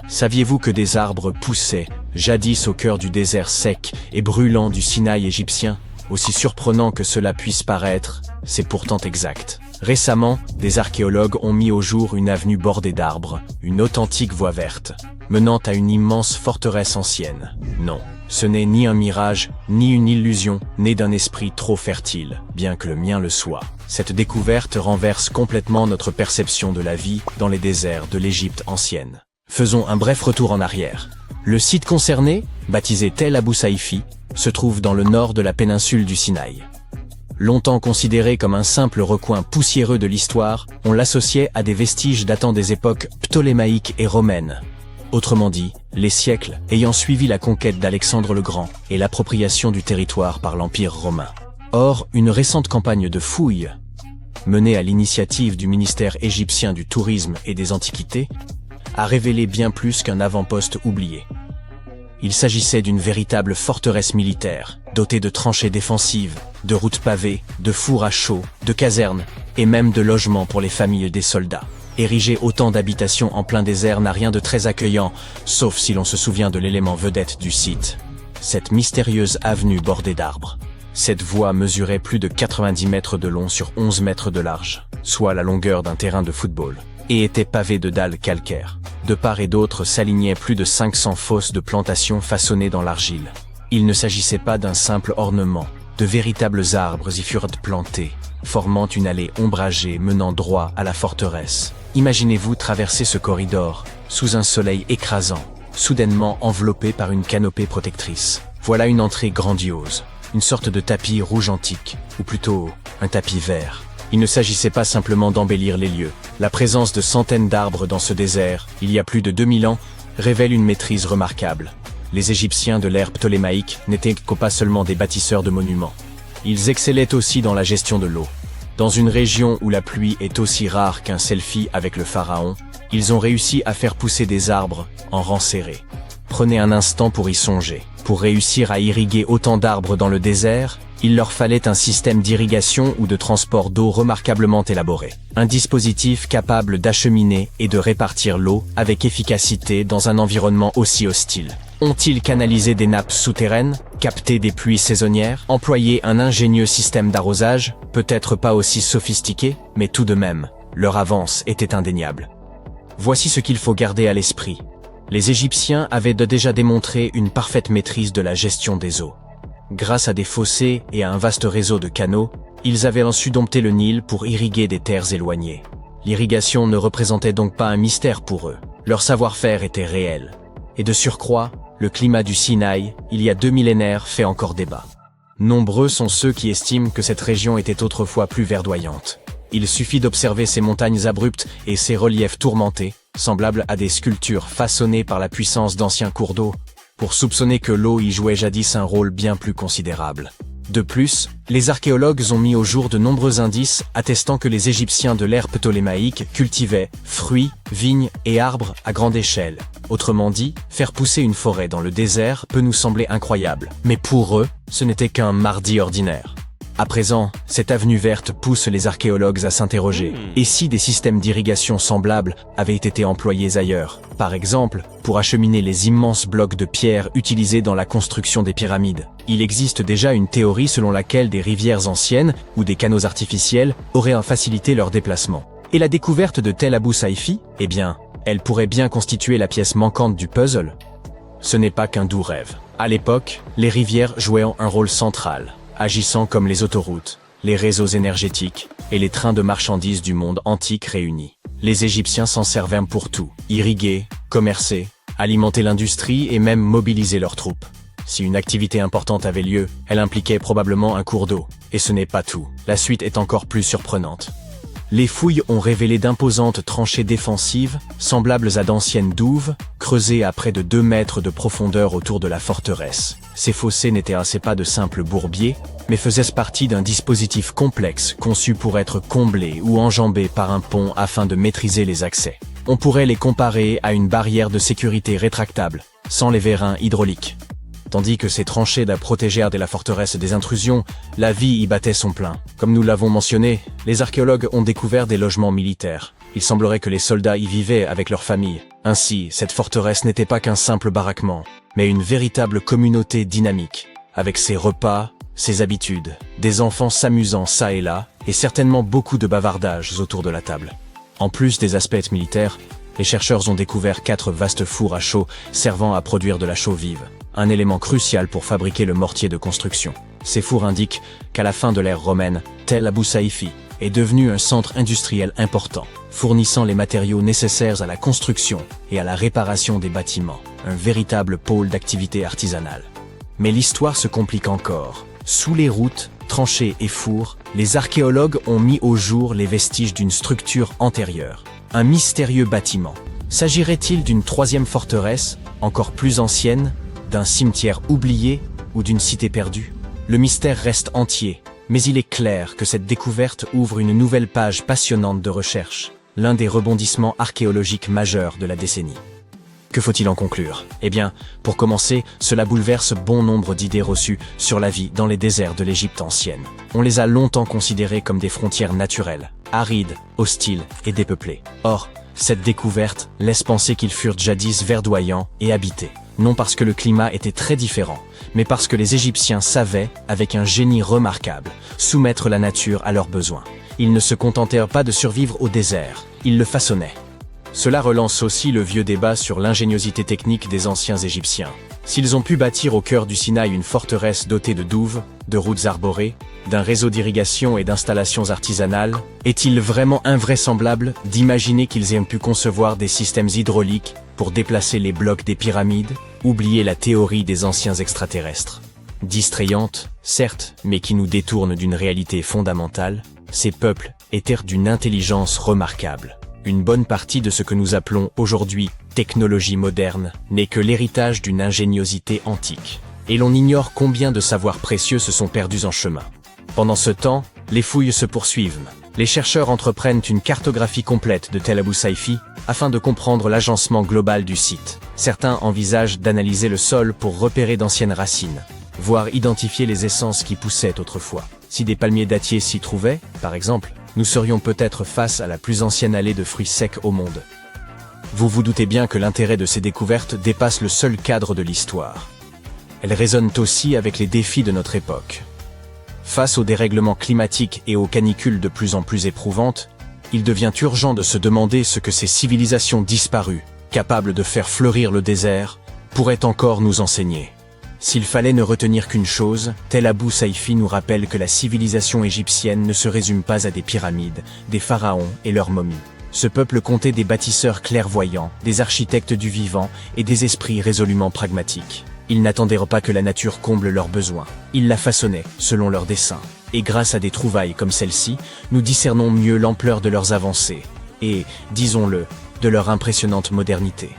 A: Saviez-vous que des arbres poussaient, jadis au cœur du désert sec et brûlant du Sinaï égyptien? Aussi surprenant que cela puisse paraître, c'est pourtant exact. Récemment, des archéologues ont mis au jour une avenue bordée d'arbres, une authentique voie verte, menant à une immense forteresse ancienne. Non, ce n'est ni un mirage, ni une illusion, née d'un esprit trop fertile, bien que le mien le soit. Cette découverte renverse complètement notre perception de la vie dans les déserts de l'Égypte ancienne. Faisons un bref retour en arrière. Le site concerné, baptisé Tel Abou Saifi, se trouve dans le nord de la péninsule du Sinaï. Longtemps considéré comme un simple recoin poussiéreux de l'histoire, on l'associait à des vestiges datant des époques ptolémaïques et romaines. Autrement dit, les siècles ayant suivi la conquête d'Alexandre le Grand et l'appropriation du territoire par l'Empire romain. Or, une récente campagne de fouilles menée à l'initiative du ministère égyptien du Tourisme et des Antiquités, a révélé bien plus qu'un avant-poste oublié. Il s'agissait d'une véritable forteresse militaire, dotée de tranchées défensives, de routes pavées, de fours à chaux, de casernes, et même de logements pour les familles des soldats. Ériger autant d'habitations en plein désert n'a rien de très accueillant, sauf si l'on se souvient de l'élément vedette du site. Cette mystérieuse avenue bordée d'arbres. Cette voie mesurait plus de 90 mètres de long sur 11 mètres de large, soit la longueur d'un terrain de football, et était pavée de dalles calcaires. De part et d'autre s'alignaient plus de 500 fosses de plantations façonnées dans l'argile. Il ne s'agissait pas d'un simple ornement, de véritables arbres y furent plantés, formant une allée ombragée menant droit à la forteresse. Imaginez-vous traverser ce corridor, sous un soleil écrasant, soudainement enveloppé par une canopée protectrice. Voilà une entrée grandiose, une sorte de tapis rouge antique, ou plutôt un tapis vert. Il ne s'agissait pas simplement d'embellir les lieux. La présence de centaines d'arbres dans ce désert, il y a plus de 2000 ans, révèle une maîtrise remarquable. Les Égyptiens de l'ère ptolémaïque n'étaient pas seulement des bâtisseurs de monuments. Ils excellaient aussi dans la gestion de l'eau. Dans une région où la pluie est aussi rare qu'un selfie avec le pharaon, ils ont réussi à faire pousser des arbres en rang serré. Prenez un instant pour y songer. Pour réussir à irriguer autant d'arbres dans le désert, il leur fallait un système d'irrigation ou de transport d'eau remarquablement élaboré. Un dispositif capable d'acheminer et de répartir l'eau avec efficacité dans un environnement aussi hostile. Ont-ils canalisé des nappes souterraines, capté des pluies saisonnières, employé un ingénieux système d'arrosage, peut-être pas aussi sophistiqué, mais tout de même, leur avance était indéniable. Voici ce qu'il faut garder à l'esprit. Les Égyptiens avaient déjà démontré une parfaite maîtrise de la gestion des eaux. Grâce à des fossés et à un vaste réseau de canaux, ils avaient su dompter le Nil pour irriguer des terres éloignées. L'irrigation ne représentait donc pas un mystère pour eux. Leur savoir-faire était réel. Et de surcroît, le climat du Sinaï, il y a 2 millénaires, fait encore débat. Nombreux sont ceux qui estiment que cette région était autrefois plus verdoyante. Il suffit d'observer ces montagnes abruptes et ces reliefs tourmentés, semblables à des sculptures façonnées par la puissance d'anciens cours d'eau, pour soupçonner que l'eau y jouait jadis un rôle bien plus considérable. De plus, les archéologues ont mis au jour de nombreux indices attestant que les Égyptiens de l'ère ptolémaïque cultivaient fruits, vignes et arbres à grande échelle. Autrement dit, faire pousser une forêt dans le désert peut nous sembler incroyable, mais pour eux, ce n'était qu'un mardi ordinaire. À présent, cette avenue verte pousse les archéologues à s'interroger. Et si des systèmes d'irrigation semblables avaient été employés ailleurs? Par exemple, pour acheminer les immenses blocs de pierre utilisés dans la construction des pyramides. Il existe déjà une théorie selon laquelle des rivières anciennes ou des canaux artificiels auraient facilité leur déplacement. Et la découverte de Tel Abou Saifi? Eh bien, elle pourrait bien constituer la pièce manquante du puzzle. Ce n'est pas qu'un doux rêve. À l'époque, les rivières jouaient un rôle central, agissant comme les autoroutes, les réseaux énergétiques et les trains de marchandises du monde antique réunis. Les Égyptiens s'en servaient pour tout, irriguer, commercer, alimenter l'industrie et même mobiliser leurs troupes. Si une activité importante avait lieu, elle impliquait probablement un cours d'eau. Et ce n'est pas tout, la suite est encore plus surprenante. Les fouilles ont révélé d'imposantes tranchées défensives, semblables à d'anciennes douves, creusées à près de 2 mètres de profondeur autour de la forteresse. Ces fossés n'étaient pas de simples bourbiers, mais faisaient partie d'un dispositif complexe conçu pour être comblé ou enjambé par un pont afin de maîtriser les accès. On pourrait les comparer à une barrière de sécurité rétractable, sans les vérins hydrauliques. Tandis que ces tranchées protégèrent de la forteresse des intrusions, la vie y battait son plein. Comme nous l'avons mentionné, les archéologues ont découvert des logements militaires. Il semblerait que les soldats y vivaient avec leurs familles. Ainsi, cette forteresse n'était pas qu'un simple baraquement, mais une véritable communauté dynamique, avec ses repas, ses habitudes, des enfants s'amusant ça et là, et certainement beaucoup de bavardages autour de la table. En plus des aspects militaires, les chercheurs ont découvert 4 vastes fours à chaux servant à produire de la chaux vive, un élément crucial pour fabriquer le mortier de construction. Ces fours indiquent qu'à la fin de l'ère romaine, Tel Abou Saifi est devenu un centre industriel important, fournissant les matériaux nécessaires à la construction et à la réparation des bâtiments, un véritable pôle d'activité artisanale. Mais l'histoire se complique encore. Sous les routes, tranchées et fours, les archéologues ont mis au jour les vestiges d'une structure antérieure, un mystérieux bâtiment. S'agirait-il d'une 3e forteresse, encore plus ancienne, d'un cimetière oublié ou d'une cité perdue? Le mystère reste entier, Mais il est clair que cette découverte ouvre une nouvelle page passionnante de recherche, l'un des rebondissements archéologiques majeurs de la décennie. Que faut-il en conclure? Eh bien, pour commencer, cela bouleverse bon nombre d'idées reçues sur la vie dans les déserts de l'Égypte ancienne. On les a longtemps considérés comme des frontières naturelles, arides, hostiles et dépeuplées. Or, cette découverte laisse penser qu'ils furent jadis verdoyants et habités. Non parce que le climat était très différent, mais parce que les Égyptiens savaient, avec un génie remarquable, soumettre la nature à leurs besoins. Ils ne se contentèrent pas de survivre au désert, ils le façonnaient. Cela relance aussi le vieux débat sur l'ingéniosité technique des anciens Égyptiens. S'ils ont pu bâtir au cœur du Sinaï une forteresse dotée de douves, de routes arborées, d'un réseau d'irrigation et d'installations artisanales, est-il vraiment invraisemblable d'imaginer qu'ils aient pu concevoir des systèmes hydrauliques pour déplacer les blocs des pyramides? Oublier la théorie des anciens extraterrestres. Distrayante, certes, mais qui nous détourne d'une réalité fondamentale, ces peuples étaient d'une intelligence remarquable. Une bonne partie de ce que nous appelons aujourd'hui technologie moderne n'est que l'héritage d'une ingéniosité antique. Et l'on ignore combien de savoirs précieux se sont perdus en chemin. Pendant ce temps, les fouilles se poursuivent. Les chercheurs entreprennent une cartographie complète de Tel Abou Saifi afin de comprendre l'agencement global du site. Certains envisagent d'analyser le sol pour repérer d'anciennes racines, voire identifier les essences qui poussaient autrefois. Si des palmiers dattiers s'y trouvaient, par exemple, nous serions peut-être face à la plus ancienne allée de fruits secs au monde. Vous vous doutez bien que l'intérêt de ces découvertes dépasse le seul cadre de l'histoire. Elles résonnent aussi avec les défis de notre époque. Face aux dérèglements climatiques et aux canicules de plus en plus éprouvantes, il devient urgent de se demander ce que ces civilisations disparues, capables de faire fleurir le désert, pourraient encore nous enseigner. S'il fallait ne retenir qu'une chose, Tel Abou Saifi nous rappelle que la civilisation égyptienne ne se résume pas à des pyramides, des pharaons et leurs momies. Ce peuple comptait des bâtisseurs clairvoyants, des architectes du vivant et des esprits résolument pragmatiques. Ils n'attendaient pas que la nature comble leurs besoins. Ils la façonnaient selon leurs desseins. Et grâce à des trouvailles comme celle-ci, nous discernons mieux l'ampleur de leurs avancées et, disons-le, de leur impressionnante modernité.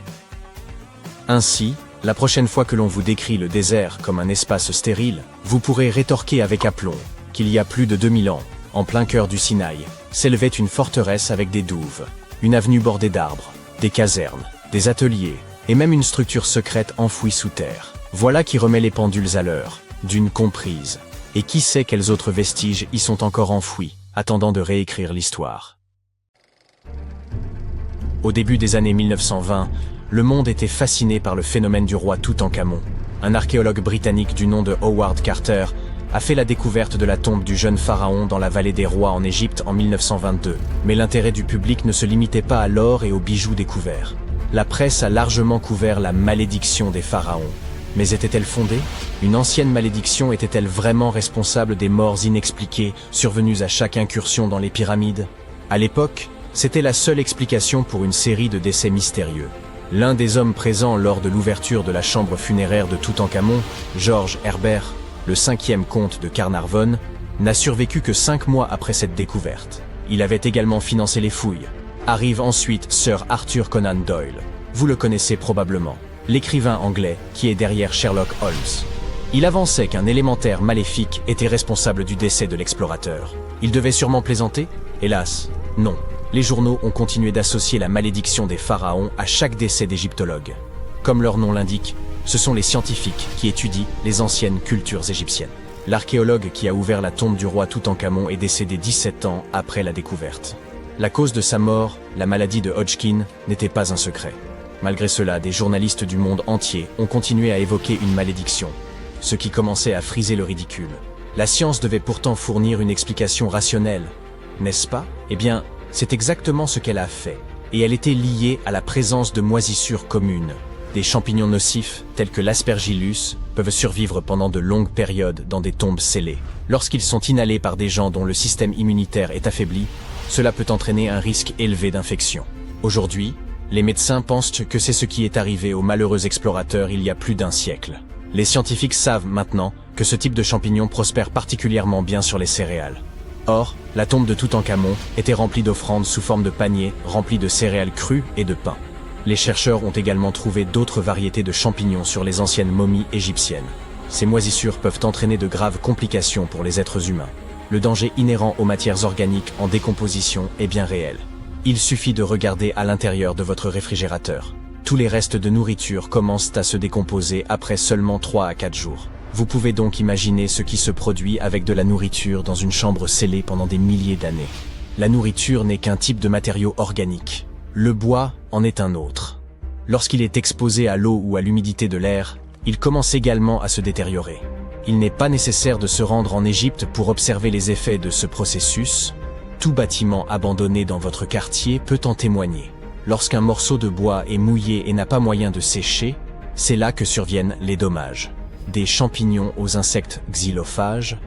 A: Ainsi, la prochaine fois que l'on vous décrit le désert comme un espace stérile, vous pourrez rétorquer avec aplomb qu'il y a plus de 2000 ans, en plein cœur du Sinaï, s'élevait une forteresse avec des douves, une avenue bordée d'arbres, des casernes, des ateliers, et même une structure secrète enfouie sous terre. Voilà qui remet les pendules à l'heure, d'une comprise. Et qui sait quels autres vestiges y sont encore enfouis, attendant de réécrire l'histoire. Au début des années 1920, le monde était fasciné par le phénomène du roi Toutankhamon. Un archéologue britannique du nom de Howard Carter a fait la découverte de la tombe du jeune pharaon dans la vallée des rois en Égypte en 1922. Mais l'intérêt du public ne se limitait pas à l'or et aux bijoux découverts. La presse a largement couvert la malédiction des pharaons. Mais était-elle fondée? Une ancienne malédiction était-elle vraiment responsable des morts inexpliquées survenues à chaque incursion dans les pyramides? À l'époque, c'était la seule explication pour une série de décès mystérieux. L'un des hommes présents lors de l'ouverture de la chambre funéraire de Toutankhamon, George Herbert, le 5e comte de Carnarvon, n'a survécu que 5 mois après cette découverte. Il avait également financé les fouilles. Arrive ensuite Sir Arthur Conan Doyle. Vous le connaissez probablement, l'écrivain anglais qui est derrière Sherlock Holmes. Il avançait qu'un élémentaire maléfique était responsable du décès de l'explorateur. Il devait sûrement plaisanter? Hélas, non. Les journaux ont continué d'associer la malédiction des pharaons à chaque décès d'égyptologues. Comme leur nom l'indique, ce sont les scientifiques qui étudient les anciennes cultures égyptiennes. L'archéologue qui a ouvert la tombe du roi Toutankhamon est décédé 17 ans après la découverte. La cause de sa mort, la maladie de Hodgkin, n'était pas un secret. Malgré cela, des journalistes du monde entier ont continué à évoquer une malédiction, ce qui commençait à friser le ridicule. La science devait pourtant fournir une explication rationnelle, n'est-ce pas? Eh bien, c'est exactement ce qu'elle a fait, et elle était liée à la présence de moisissures communes. Des champignons nocifs, tels que l'aspergillus, peuvent survivre pendant de longues périodes dans des tombes scellées. Lorsqu'ils sont inhalés par des gens dont le système immunitaire est affaibli, cela peut entraîner un risque élevé d'infection. Aujourd'hui, les médecins pensent que c'est ce qui est arrivé aux malheureux explorateurs il y a plus d'1 siècle. Les scientifiques savent maintenant que ce type de champignon prospère particulièrement bien sur les céréales. Or, la tombe de Toutankhamon était remplie d'offrandes sous forme de paniers remplis de céréales crues et de pain. Les chercheurs ont également trouvé d'autres variétés de champignons sur les anciennes momies égyptiennes. Ces moisissures peuvent entraîner de graves complications pour les êtres humains. le danger inhérent aux matières organiques en décomposition est bien réel. Il suffit de regarder à l'intérieur de votre réfrigérateur. Tous les restes de nourriture commencent à se décomposer après seulement 3 à 4 jours. Vous pouvez donc imaginer ce qui se produit avec de la nourriture dans une chambre scellée pendant des milliers d'années. La nourriture n'est qu'un type de matériau organique. Le bois en est un autre. Lorsqu'il est exposé à l'eau ou à l'humidité de l'air, il commence également à se détériorer. Il n'est pas nécessaire de se rendre en Égypte pour observer les effets de ce processus. Tout bâtiment abandonné dans votre quartier peut en témoigner. Lorsqu'un morceau de bois est mouillé et n'a pas moyen de sécher, c'est là que surviennent les dommages. Des champignons aux insectes xylophages,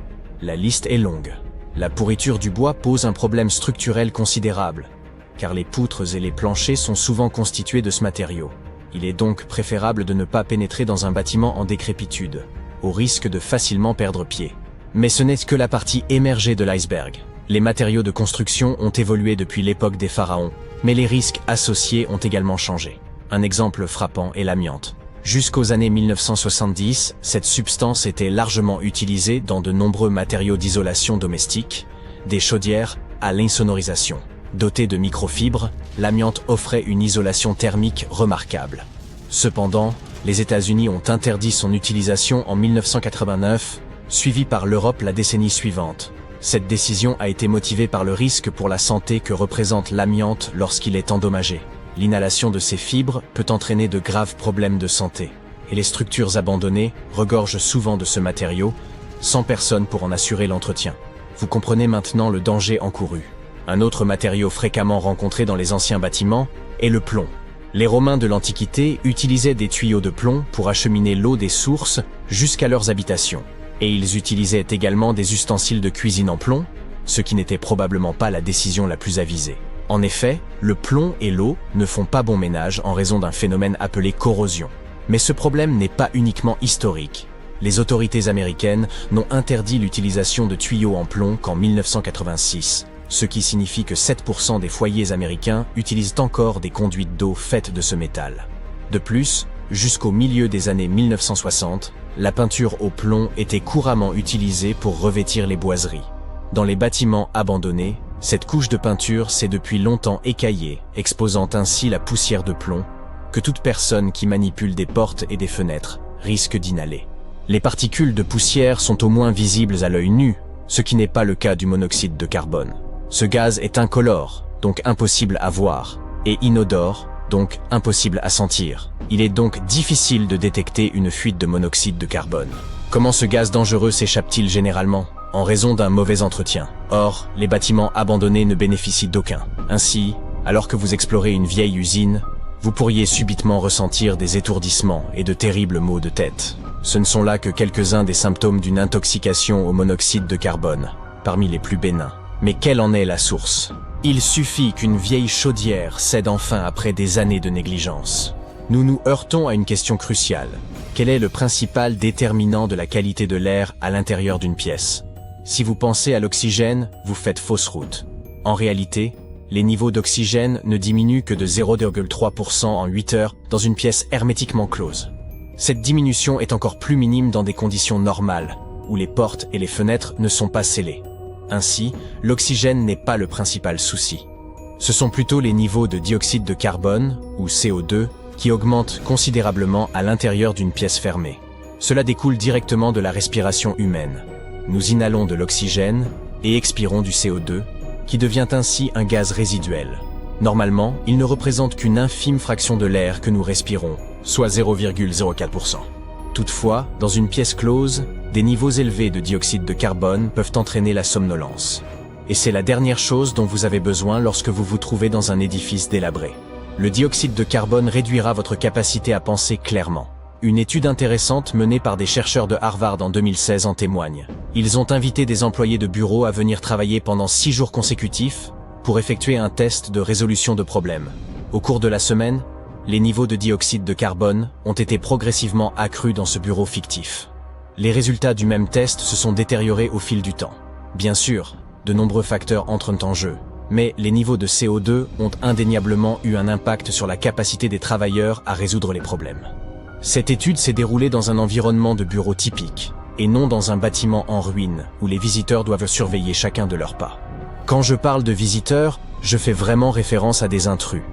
A: la liste est longue. La pourriture du bois pose un problème structurel considérable, car les poutres et les planchers sont souvent constitués de ce matériau. Il est donc préférable de ne pas pénétrer dans un bâtiment en décrépitude, au risque de facilement perdre pied. Mais ce n'est que la partie émergée de l'iceberg. Les matériaux de construction ont évolué depuis l'époque des pharaons, mais les risques associés ont également changé. Un exemple frappant est l'amiante. Jusqu'aux années 1970, cette substance était largement utilisée dans de nombreux matériaux d'isolation domestique, des chaudières à l'insonorisation. Dotée de microfibres, l'amiante offrait une isolation thermique remarquable. Cependant, les États-Unis ont interdit son utilisation en 1989, suivi par l'Europe la décennie suivante. Cette décision a été motivée par le risque pour la santé que représente l'amiante lorsqu'il est endommagé. L'inhalation de ces fibres peut entraîner de graves problèmes de santé, et les structures abandonnées regorgent souvent de ce matériau, sans personne pour en assurer l'entretien. Vous comprenez maintenant le danger encouru. Un autre matériau fréquemment rencontré dans les anciens bâtiments est le plomb. Les Romains de l'Antiquité utilisaient des tuyaux de plomb pour acheminer l'eau des sources jusqu'à leurs habitations. Et ils utilisaient également des ustensiles de cuisine en plomb, ce qui n'était probablement pas la décision la plus avisée. En effet, le plomb et l'eau ne font pas bon ménage en raison d'un phénomène appelé corrosion. Mais ce problème n'est pas uniquement historique. Les autorités américaines n'ont interdit l'utilisation de tuyaux en plomb qu'en 1986, ce qui signifie que 7% des foyers américains utilisent encore des conduites d'eau faites de ce métal. De plus, jusqu'au milieu des années 1960, la peinture au plomb était couramment utilisée pour revêtir les boiseries. Dans les bâtiments abandonnés, cette couche de peinture s'est depuis longtemps écaillée, exposant ainsi la poussière de plomb, que toute personne qui manipule des portes et des fenêtres risque d'inhaler. Les particules de poussière sont au moins visibles à l'œil nu, ce qui n'est pas le cas du monoxyde de carbone. Ce gaz est incolore, donc impossible à voir, et inodore, donc impossible à sentir. Il est donc difficile de détecter une fuite de monoxyde de carbone. Comment ce gaz dangereux s'échappe-t-il généralement ? En raison d'un mauvais entretien. Or, les bâtiments abandonnés ne bénéficient d'aucun. Ainsi, alors que vous explorez une vieille usine, vous pourriez subitement ressentir des étourdissements et de terribles maux de tête. Ce ne sont là que quelques-uns des symptômes d'une intoxication au monoxyde de carbone, parmi les plus bénins. Mais quelle en est la source ? Il suffit qu'une vieille chaudière cède enfin après des années de négligence. Nous nous heurtons à une question cruciale. Quel est le principal déterminant de la qualité de l'air à l'intérieur d'une pièce ? Si vous pensez à l'oxygène, vous faites fausse route. En réalité, les niveaux d'oxygène ne diminuent que de 0,3% en 8 heures dans une pièce hermétiquement close. Cette diminution est encore plus minime dans des conditions normales, où les portes et les fenêtres ne sont pas scellées. Ainsi, l'oxygène n'est pas le principal souci. Ce sont plutôt les niveaux de dioxyde de carbone, ou CO2, qui augmentent considérablement à l'intérieur d'une pièce fermée. Cela découle directement de la respiration humaine. Nous inhalons de l'oxygène et expirons du CO2, qui devient ainsi un gaz résiduel. Normalement, il ne représente qu'une infime fraction de l'air que nous respirons, soit 0,04%. Toutefois, dans une pièce close, des niveaux élevés de dioxyde de carbone peuvent entraîner la somnolence. Et c'est la dernière chose dont vous avez besoin lorsque vous vous trouvez dans un édifice délabré. Le dioxyde de carbone réduira votre capacité à penser clairement. Une étude intéressante menée par des chercheurs de Harvard en 2016 en témoigne. Ils ont invité des employés de bureau à venir travailler pendant 6 jours consécutifs pour effectuer un test de résolution de problèmes. Au cours de la semaine, les niveaux de dioxyde de carbone ont été progressivement accrus dans ce bureau fictif. Les résultats du même test se sont détériorés au fil du temps. Bien sûr, de nombreux facteurs entrent en jeu, mais les niveaux de CO2 ont indéniablement eu un impact sur la capacité des travailleurs à résoudre les problèmes. Cette étude s'est déroulée dans un environnement de bureau typique, et non dans un bâtiment en ruine où les visiteurs doivent surveiller chacun de leurs pas. Quand je parle de visiteurs, je fais vraiment référence à des intrus.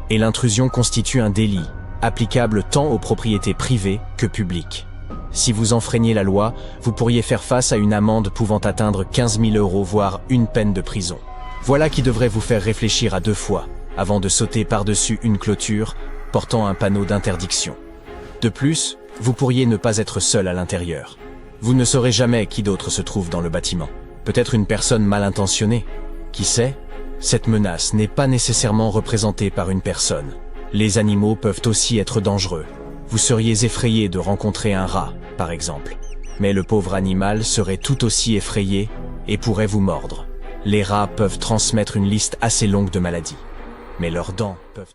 A: Et l'intrusion constitue un délit, applicable tant aux propriétés privées que publiques. Si vous enfreignez la loi, vous pourriez faire face à une amende pouvant atteindre 15 000 €, voire une peine de prison. Voilà qui devrait vous faire réfléchir à 2 fois, avant de sauter par-dessus une clôture portant un panneau d'interdiction. De plus, vous pourriez ne pas être seul à l'intérieur. Vous ne saurez jamais qui d'autre se trouve dans le bâtiment. Peut-être une personne mal intentionnée. Qui sait? Cette menace n'est pas nécessairement représentée par une personne. Les animaux peuvent aussi être dangereux. Vous seriez effrayé de rencontrer un rat, par exemple. Mais le pauvre animal serait tout aussi effrayé et pourrait vous mordre. Les rats peuvent transmettre une liste assez longue de maladies. Mais leurs dents peuvent...